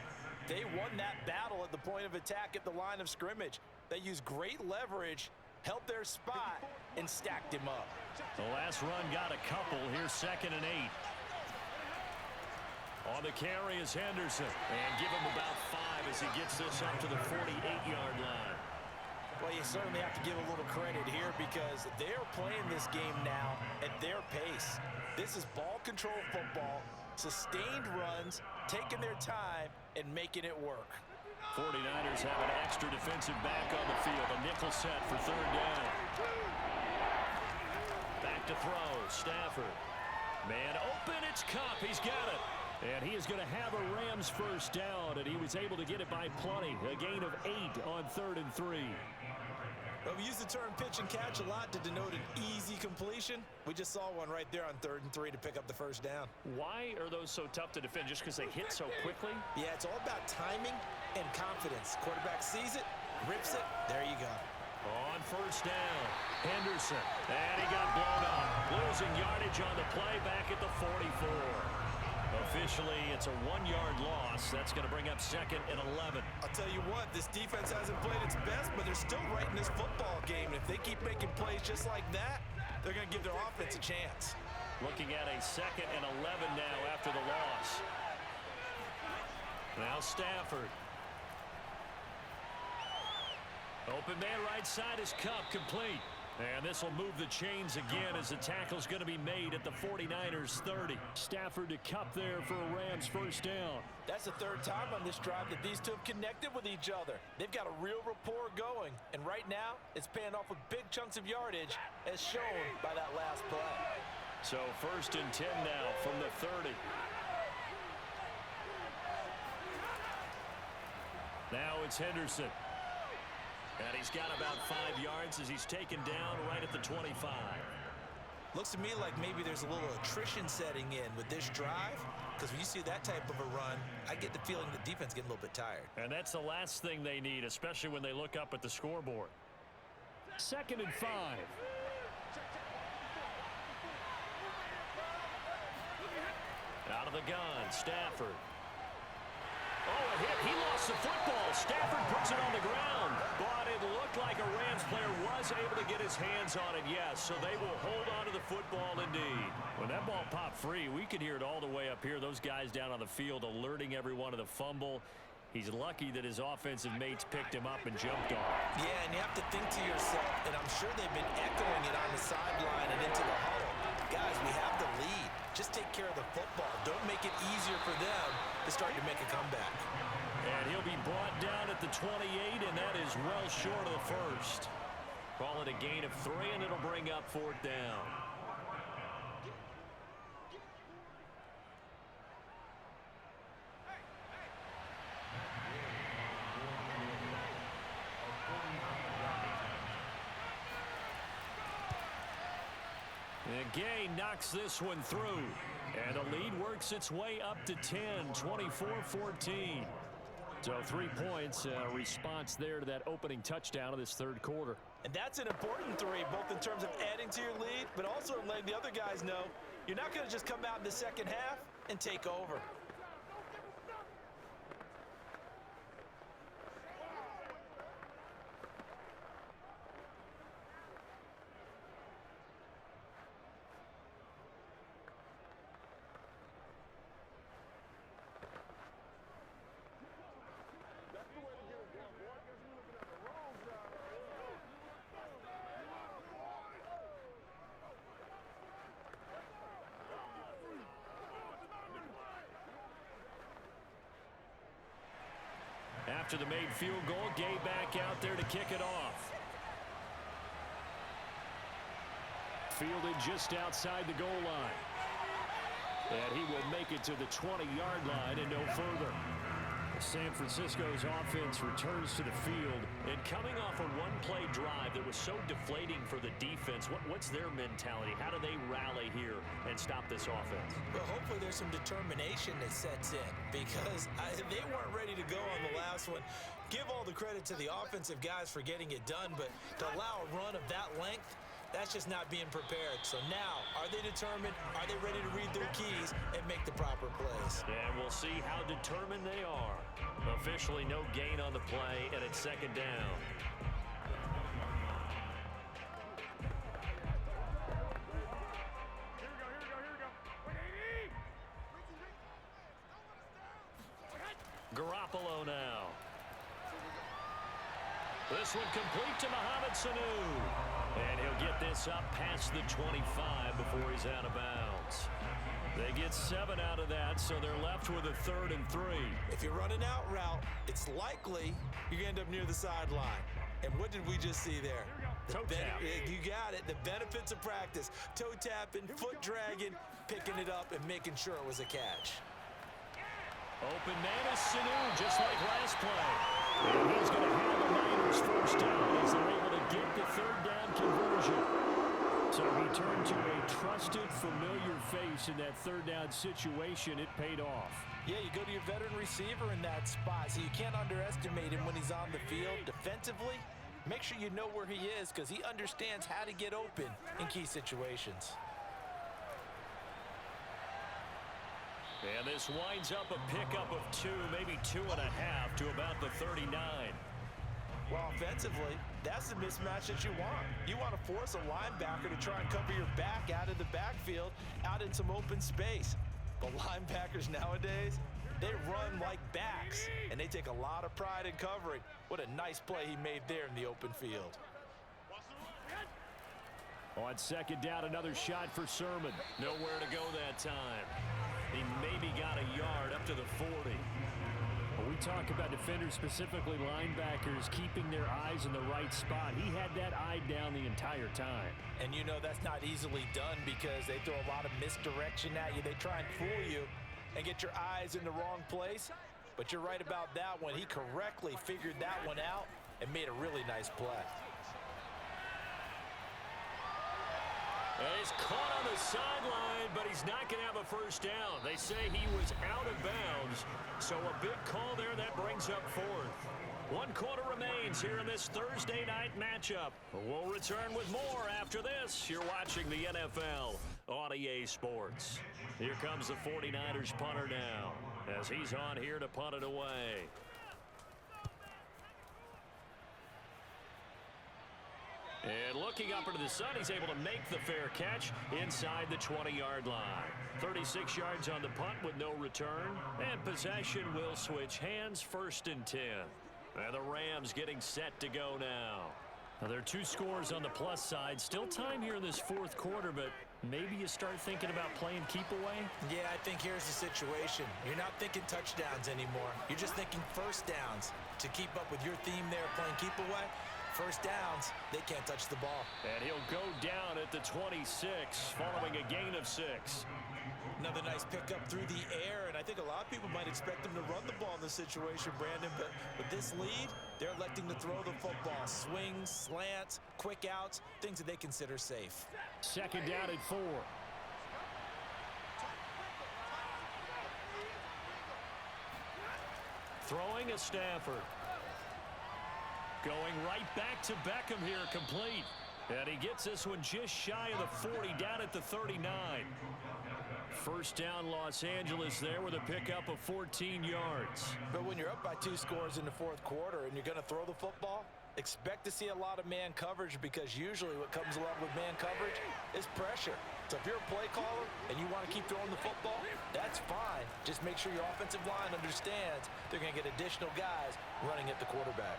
they won that battle at the point of attack at the line of scrimmage. They used great leverage, held their spot, and stacked him up. The last run got a couple. Here's 2nd and 8. On the carry is Henderson. And give him about 5 as he gets this up to the 48-yard line. Well, you certainly have to give a little credit here because they're playing this game now at their pace. This is ball control football, sustained runs, taking their time, and making it work. 49ers have an extra defensive back on the field. A nickel set for 3rd down. Back to throw. Stafford. Man open. It's Kupp. He's got it. And he is going to have a Rams first down, and he was able to get it by plenty. A gain of 8 on 3rd and 3. Well, we use the term pitch and catch a lot to denote an easy completion. We just saw one right there on 3rd and 3 to pick up the first down. Why are those so tough to defend? Just because they hit so quickly? Yeah, it's all about timing and confidence. Quarterback sees it, rips it, there you go. On first down, Henderson. And he got blown up. Losing yardage on the play back at the 44. Officially, it's a 1-yard loss. That's going to bring up 2nd and 11. I'll tell you what, this defense hasn't played its best, but they're still right in this football game. And if they keep making plays just like that, they're going to give their offense a chance. Looking at a 2nd and 11 now after the loss. Now Stafford. Open man right side is Kupp, complete. And this will move the chains again as the tackle's going to be made at the 49ers 30. Stafford to Kupp there for a Rams first down. That's the 3rd time on this drive that these two have connected with each other. They've got a real rapport going. And right now, it's paying off with big chunks of yardage as shown by that last play. So 1st and 10 now from the 30. Now it's Henderson. And he's got about 5 yards as he's taken down right at the 25. Looks to me like maybe there's a little attrition setting in with this drive, because when you see that type of a run, I get the feeling the defense getting a little bit tired. And that's the last thing they need, especially when they look up at the scoreboard. 2nd and 5. Out of the gun, Stafford. Oh, a hit. He lost the football. Stafford puts it on the ground. But it looked like a Rams player was able to get his hands on it, yes. So they will hold on to the football indeed. When that ball popped free, we could hear it all the way up here. Those guys down on the field alerting everyone of the fumble. He's lucky that his offensive mates picked him up and jumped on it. Yeah, and you have to think to yourself, and I'm sure they've been echoing it on the sideline and into the huddle. Guys, we have the lead. Just take care of the football. Don't make it easier for them to start to make a comeback. And he'll be brought down at the 28, and that is well short of the first. Call it a gain of 3, and it'll bring up 4th down. And Gay knocks this one through. And the lead works its way up to 10, 24-14. So 3 points, response there to that opening touchdown of this 3rd quarter. And that's an important 3, both in terms of adding to your lead, but also in letting the other guys know you're not going to just come out in the second half and take over. After the made field goal, Gay back out there to kick it off. Fielded just outside the goal line. And he will make it to the 20-yard line and no further. San Francisco's offense returns to the field. And coming off a one-play drive that was so deflating for the defense, what's their mentality? How do they rally here and stop this offense? Well, hopefully there's some determination that sets in because they weren't ready to go on the last one. Give all the credit to the offensive guys for getting it done, but to allow a run of that length, That's just not being prepared. So now, are they determined? Are they ready to read their keys and make the proper plays? And we'll see how determined they are. Officially no gain on the play, and it's second down. Garoppolo now. This one complete to Mohamed Sanu. And he'll get this up past the 25 before he's out of bounds. They get 7 out of that, so they're left with a 3rd and 3. If you run an out route, it's likely you end up near the sideline. And what did we just see there? Toe tap. You got it. The benefits of practice. Toe tapping, foot dragging, picking it up, and making sure it was a catch. Open man is Sanu, just like last play. And he's going to have the Niners first down as they're able to get the 3rd down conversion. So he turned to a trusted, familiar face in that 3rd down situation. It paid off. Yeah, you go to your veteran receiver in that spot, so you can't underestimate him when he's on the field. Defensively, make sure you know where he is because he understands how to get open in key situations. And this winds up a pickup of 2, maybe 2.5 to about the 39. Well, offensively, that's the mismatch that you want. You want to force a linebacker to try and cover your back out of the backfield, out in some open space. But linebackers nowadays, they run like backs, and they take a lot of pride in covering. What a nice play he made there in the open field. On second down, another shot for Sermon. Nowhere to go that time. He maybe got a yard up to the 40. When we talk about defenders, specifically linebackers, keeping their eyes in the right spot, he had that eye down the entire time. And you know that's not easily done because they throw a lot of misdirection at you. They try and fool you and get your eyes in the wrong place. But you're right about that one. He correctly figured that one out and made a really nice play. And he's caught on the sideline, but he's not going to have a first down. They say he was out of bounds, so a big call there that brings up 4th. 1 quarter remains here in this Thursday night matchup. We'll return with more after this. You're watching the NFL on EA Sports. Here comes the 49ers punter now as he's on here to punt it away. And looking up into the sun, he's able to make the fair catch inside the 20-yard line. 36 yards on the punt with no return. And possession will switch hands, 1st and 10. And the Rams getting set to go now. Now, there are 2 scores on the plus side. Still time here in this 4th quarter, but maybe you start thinking about playing keep away? Yeah, I think here's the situation. You're not thinking touchdowns anymore. You're just thinking first downs. To keep up with your theme there, playing keep away, first downs, they can't touch the ball. And he'll go down at the 26 following a gain of 6. Another nice pickup through the air, and I think a lot of people might expect them to run the ball in this situation, Brandon, but with this lead, they're electing to throw the football. Swings, slants, quick outs, things that they consider safe. Second down at 4. Throwing a Stafford. Going right back to Beckham here, complete. And he gets this one just shy of the 40, down at the 39. First down, Los Angeles there with a pickup of 14 yards. But when you're up by 2 scores in the 4th quarter and you're going to throw the football, expect to see a lot of man coverage because usually what comes along with man coverage is pressure. So if you're a play caller and you want to keep throwing the football, that's fine. Just make sure your offensive line understands they're going to get additional guys running at the quarterback.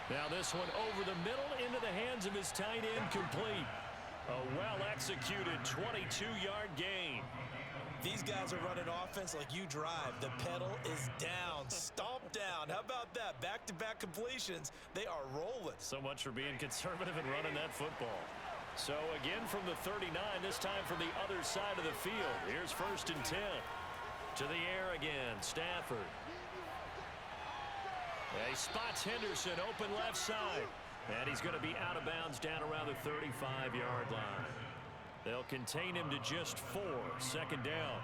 Now this one over the middle into the hands of his tight end, complete. A well-executed 22-yard gain. These guys are running offense like you drive. The pedal is down, stomp down. How about that? Back-to-back completions. They are rolling. So much for being conservative and running that football. So again from the 39, this time from the other side of the field. Here's 1st and 10. To the air again, Stafford. He spots Henderson open left side. And he's going to be out of bounds down around the 35-yard line. They'll contain him to just 4. Second down.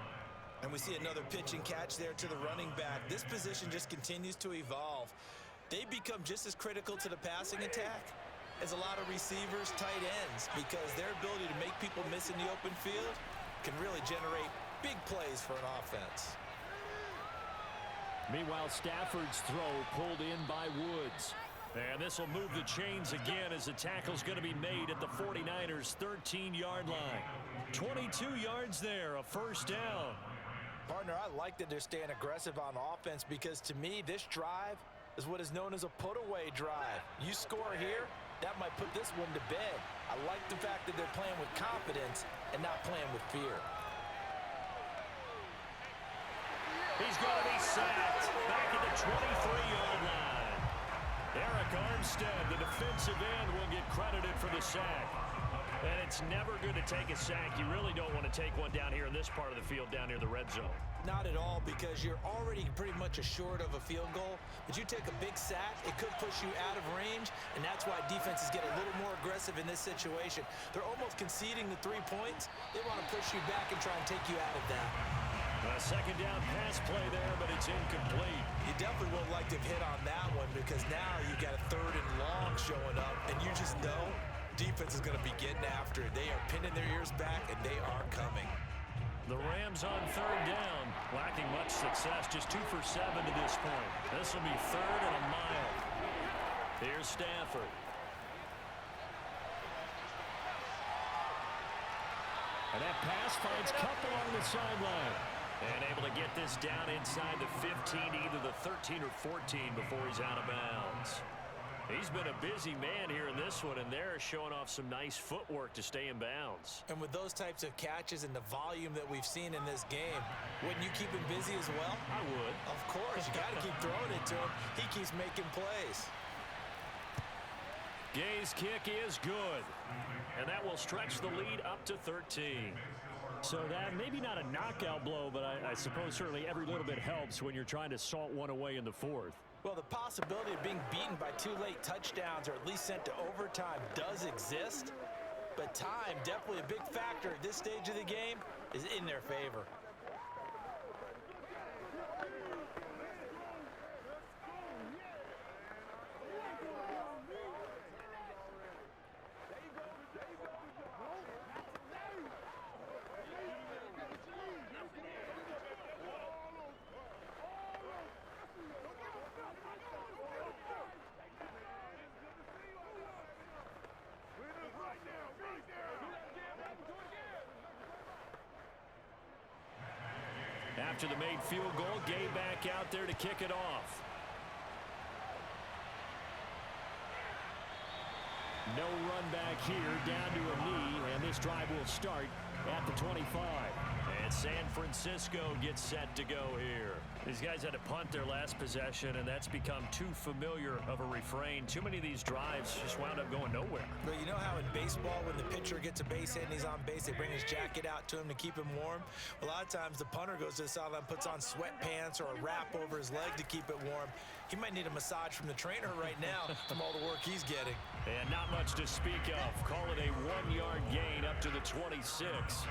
And we see another pitch and catch there to the running back. This position just continues to evolve. they become just as critical to the passing attack as a lot of receivers, tight ends, because their ability to make people miss in the open field can really generate big plays for an offense. Meanwhile, Stafford's throw pulled in by Woods. And this will move the chains again as the tackle's going to be made at the 49ers' 13-yard line. 22 yards there, a first down. Partner, I like that they're staying aggressive on offense because to me, this drive is what is known as a put-away drive. You score here, that might put this one to bed. I like the fact that they're playing with confidence and not playing with fear. He's going to be sacked back at the 23-yard line. Eric Armstead, the defensive end, will get credited for the sack. And it's never good to take a sack. You really don't want to take one down here in this part of the field, down near the red zone. Not at all, because you're already pretty much assured of a field goal. But you take a big sack, it could push you out of range, and that's why defenses get a little more aggressive in this situation. They're almost conceding the 3 points. They want to push you back and try and take you out of that. A second down pass play there, but it's incomplete. You definitely would like to have hit on that one because now you've got a 3rd and long showing up, and you just know defense is going to be getting after it. They are pinning their ears back, and they are coming. The Rams on 3rd down, lacking much success, just 2 for 7 to this point. This will be 3rd and a mile. Here's Stafford. And that pass finds Kupp along the sideline. And able to get this down inside the 15, either the 13 or 14 before he's out of bounds. He's been a busy man here in this one, and they're showing off some nice footwork to stay in bounds. And with those types of catches and the volume that we've seen in this game, wouldn't you keep him busy as well? I would. Of course. You got to keep throwing it to him. He keeps making plays. Gay's kick is good. And that will stretch the lead up to 13. So that maybe not a knockout blow, but I suppose certainly every little bit helps when you're trying to salt one away in the 4th. Well, the possibility of being beaten by 2 late touchdowns or at least sent to overtime does exist. But time, definitely a big factor at this stage of the game, is in their favor. After the made field goal, Gay back out there to kick it off. No run back here, down to a knee, and this drive will start at the 25. And San Francisco gets set to go here. These guys had to punt their last possession, and that's become too familiar of a refrain. Too many of these drives just wound up going nowhere. But you know how in baseball, when the pitcher gets a base hit and he's on base, they bring his jacket out to him to keep him warm? A lot of times the punter goes to the sideline, puts on sweatpants or a wrap over his leg to keep it warm. He might need a massage from the trainer right now from all the work he's getting. And not much to speak of. Call it a 1-yard gain up to the 26.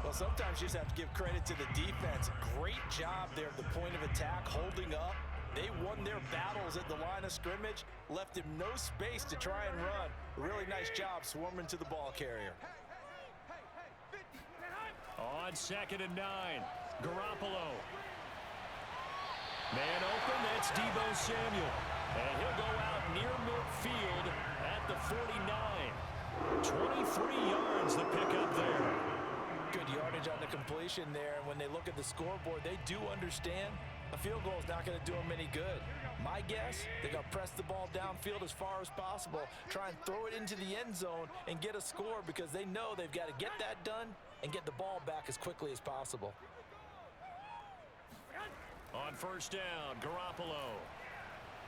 Well, sometimes you just have to give credit to the defense. Great job there at the point of attack, holding up. They won their battles at the line of scrimmage, left him no space to try and run. A really nice job swarming to the ball carrier. On 2nd and 9, Garoppolo. Man open, that's Deebo Samuel. And he'll go out near midfield at the 49. 23 yards the pickup there. Good yardage on the completion there. And when they look at the scoreboard, they do understand a field goal is not going to do them any good. My guess, they're going to press the ball downfield as far as possible, try and throw it into the end zone and get a score because they know they've got to get that done and get the ball back as quickly as possible. On 1st down, Garoppolo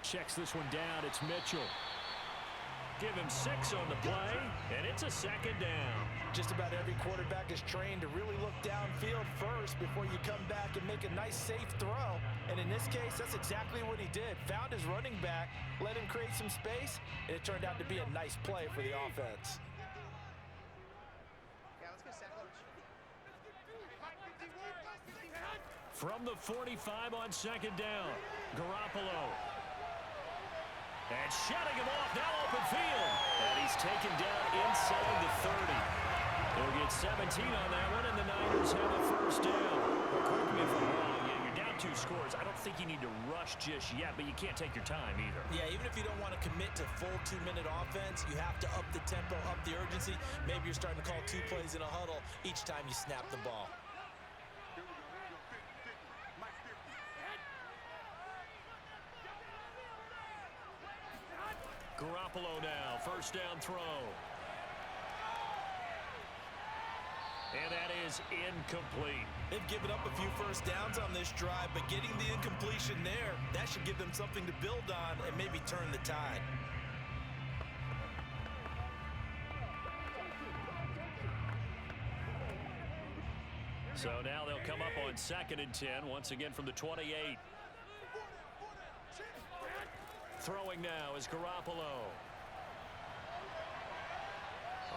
checks this one down. It's Mitchell. Give him 6 on the play, and it's a 2nd down. Just about every quarterback is trained to really look downfield first before you come back and make a nice, safe throw. And in this case, that's exactly what he did. Found his running back, let him create some space, and it turned out to be a nice play for the offense. From the 45 on 2nd down, Garoppolo. And shutting him off, now open field. And he's taken down inside the 30. They'll get 17 on that one, and the Niners have a first down. Well, correct me if I'm wrong. You're down 2 scores. I don't think you need to rush just yet, but you can't take your time either. Yeah, even if you don't want to commit to full 2-minute offense, you have to up the tempo, up the urgency. Maybe you're starting to call 2 plays in a huddle each time you snap the ball. Garoppolo now, first down throw. And that is incomplete. They've given up a few first downs on this drive, but getting the incompletion there, that should give them something to build on and maybe turn the tide. So now they'll come up on 2nd and 10, once again from the 28. Throwing now is Garoppolo.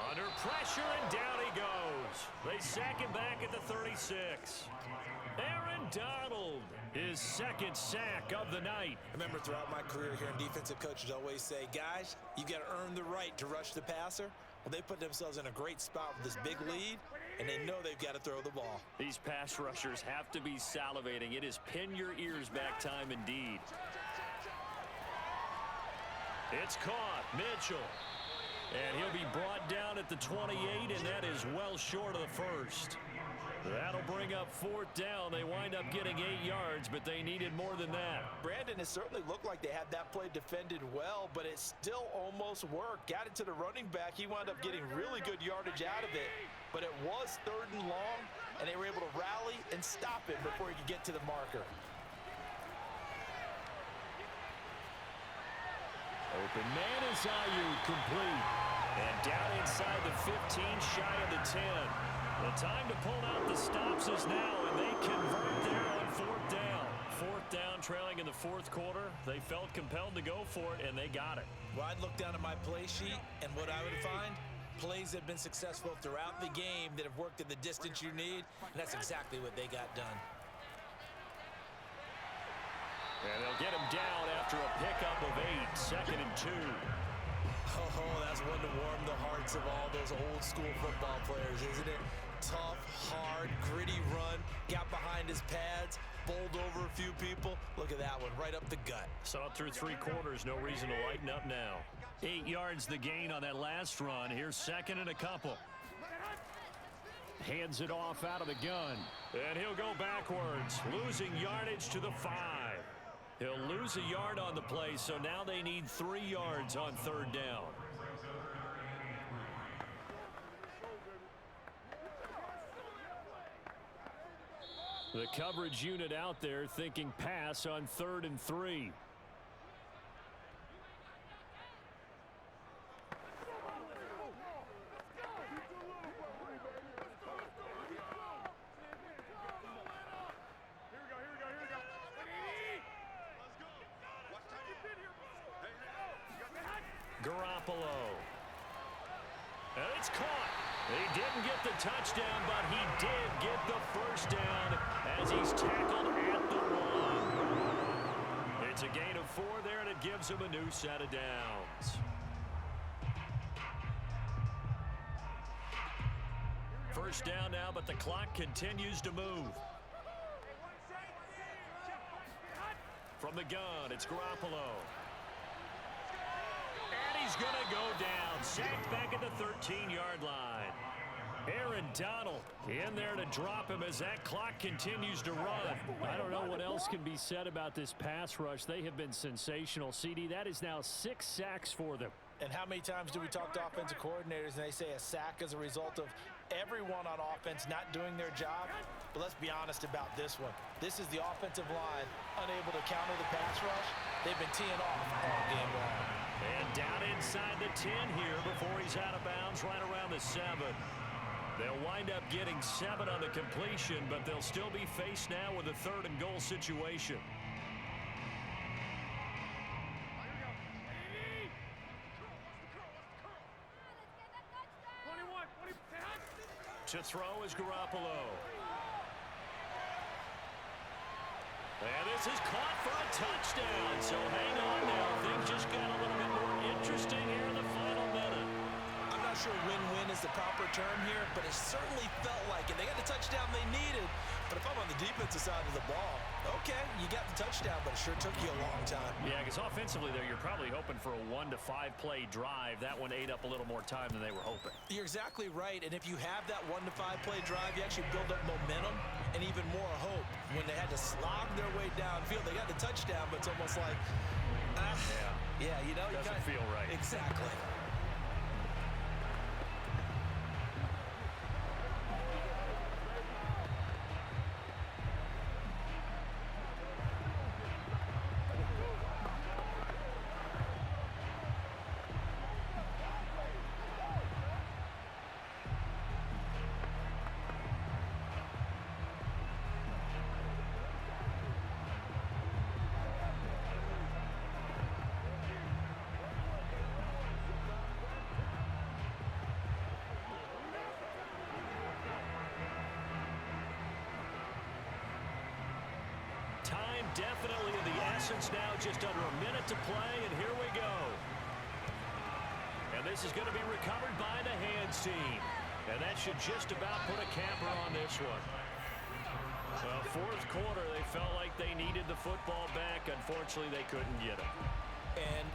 Under pressure, and down he goes. They sack him back at the 36. Aaron Donald, his 2nd sack of the night. I remember throughout my career here in defensive coaches always say, guys, you got to earn the right to rush the passer. Well, they put themselves in a great spot with this big lead, and they know they've got to throw the ball. These pass rushers have to be salivating. It is pin your ears back time indeed. It's caught. Mitchell. And he'll be brought down at the 28, and that is well short of the first. That'll bring up 4th down. They wind up getting 8 yards, but they needed more than that. Brandon, it certainly looked like they had that play defended well, but it still almost worked. Got it to the running back. He wound up getting really good yardage out of it, but it was 3rd and long, and they were able to rally and stop it before he could get to the marker. Open man is Ayuk, complete. And down inside the 15, shy of the 10. The time to pull out the stops is now, and they convert there on 4th down. 4th down, trailing in the 4th quarter. They felt compelled to go for it, and they got it. Well, I'd look down at my play sheet, and what I would find, plays have been successful throughout the game that have worked at the distance you need, and that's exactly what they got done. And they'll get him down after a pickup of 8, 2nd and 2. Oh, that's one to warm the hearts of all those old school football players, isn't it? Tough, hard, gritty run, got behind his pads, bowled over a few people. Look at that one, right up the gut. Saw it through 3 quarters, no reason to lighten up now. 8 yards the gain on that last run. Here's 2nd and a couple. Hands it off out of the gun. And he'll go backwards, losing yardage to the 5. He'll lose a yard on the play, so now they need 3 yards on 3rd down. The coverage unit out there thinking pass on 3rd and 3. Garoppolo. And it's caught. He didn't get the touchdown, but he did get the first down as he's tackled at the 1. It's a gain of 4 there, and it gives him a new set of downs. First down now, but the clock continues to move. From the gun, it's Garoppolo. And he's going to go down. Sacked back at the 13-yard line. Aaron Donald in there to drop him as that clock continues to run. I don't know what else can be said about this pass rush. They have been sensational. CD, that is now 6 sacks for them. And how many times do we talk to offensive coordinators and they say a sack is a result of everyone on offense not doing their job? But let's be honest about this one. This is the offensive line unable to counter the pass rush. They've been teeing off all game long. And down inside the 10 here before he's out of bounds, right around the 7. They'll wind up getting 7 on the completion, but they'll still be faced now with a 3rd and goal situation. To throw is Garoppolo. And this is caught for a touchdown. So hang on now. Things just got a little bit more interesting here in the final minute. I'm not sure win-win is the proper term here, but it certainly felt like it. They got the touchdown they needed, but if I'm on the defensive side of the ball, okay, you got the touchdown, but it sure took you a long time. Yeah, because offensively there, you're probably hoping for a 1 to 5 play drive. That one ate up a little more time than they were hoping. You're exactly right, and if you have that 1 to 5 play drive, you actually build up momentum and even more hope. When they had to slog their way downfield, they got the touchdown, but it's almost like, yeah, you know, doesn't feel right. Exactly. Time definitely of the essence now, just under a minute to play, and here we go. And this is going to be recovered by the hands team. And that should just about put a capper on this one. Well, fourth quarter, they felt like they needed the football back. Unfortunately, they couldn't get it. And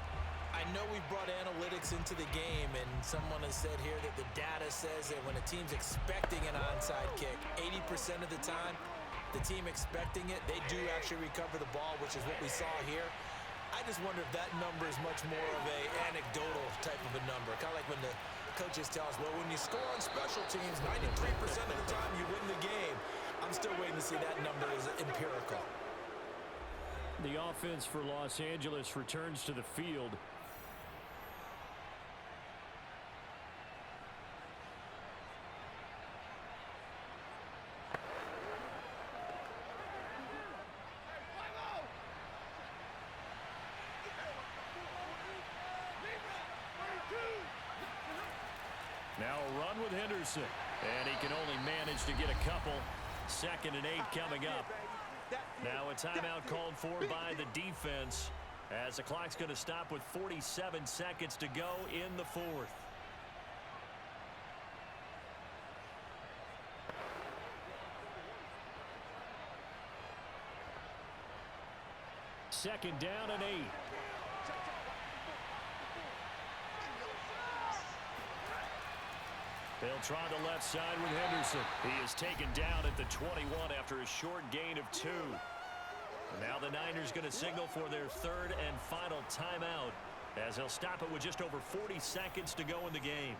I know we've brought analytics into the game, and someone has said here that the data says that when a team's expecting an onside kick, 80% of the time, the team expecting it, they do actually recover the ball, which is what we saw here. I just wonder if that number is much more of a anecdotal type of a number. Kind of like when the coaches tell us, well, when you score on special teams, 93% of the time you win the game. I'm still waiting to see that number is empirical. The offense for Los Angeles returns to the field. Now a run with Henderson. And he can only manage to get a couple. 2nd and 8 coming up. Now a timeout called for by the defense, as the clock's going to stop with 47 seconds to go in the fourth. Second down and 8. They'll try the left side with Henderson. He is taken down at the 21 after a short gain of 2. Now the Niners going to signal for their 3rd and final timeout, as they'll stop it with just over 40 seconds to go in the game.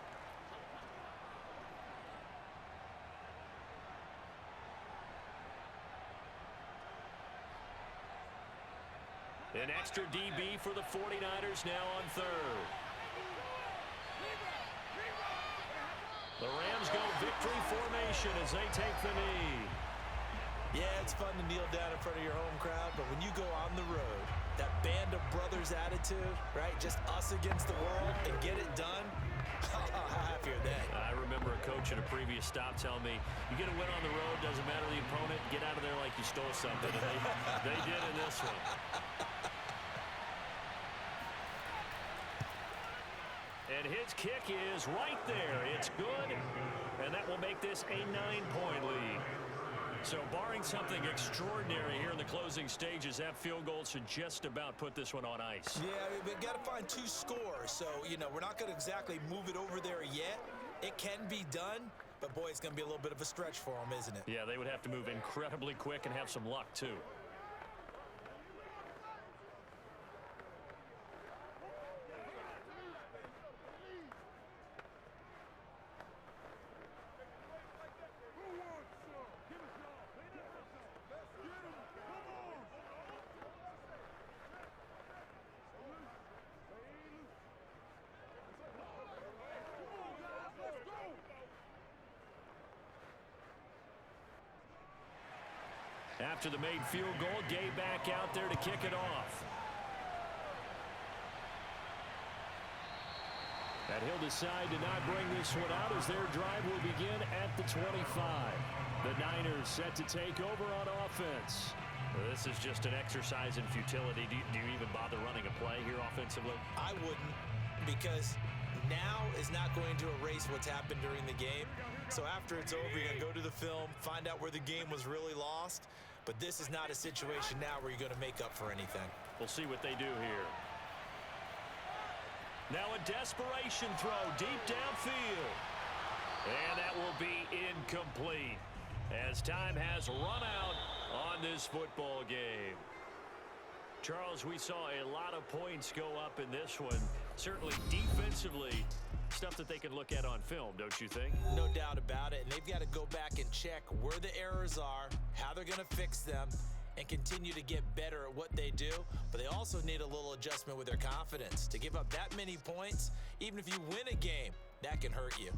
An extra DB for the 49ers now on 3rd. The Rams go victory formation as they take the knee. Yeah, it's fun to kneel down in front of your home crowd, but when you go on the road, that band of brothers attitude, right? Just us against the world and get it done. How happy are they? I remember a coach at a previous stop telling me, you get a win on the road, doesn't matter the opponent, get out of there like you stole something. And they did in this one. And his kick is right there. It's good, and that will make this a 9-point lead. So barring something extraordinary here in the closing stages, that field goal should just about put this one on ice. Yeah, we've got to find 2 scores. So, you know, we're not going to exactly move it over there yet. It can be done, but, boy, it's going to be a little bit of a stretch for them, isn't it? Yeah, they would have to move incredibly quick and have some luck, too. After the made field goal, Gay back out there to kick it off. And he'll decide to not bring this one out as their drive will begin at the 25. The Niners set to take over on offense. This is just an exercise in futility. Do you even bother running a play here offensively? I wouldn't, because now is not going to erase what's happened during the game. So after it's over, you're going to go to the film, find out where the game was really lost. But this is not a situation now where you're going to make up for anything. We'll see what they do here. Now a desperation throw deep downfield. And that will be incomplete as time has run out on this football game. Charles, we saw a lot of points go up in this one. Certainly defensively, stuff that they can look at on film, don't you think? No doubt about it. And they've got to go back and check where the errors are, how they're going to fix them, and continue to get better at what they do. But they also need a little adjustment with their confidence. To give up that many points, even if you win a game, that can hurt you.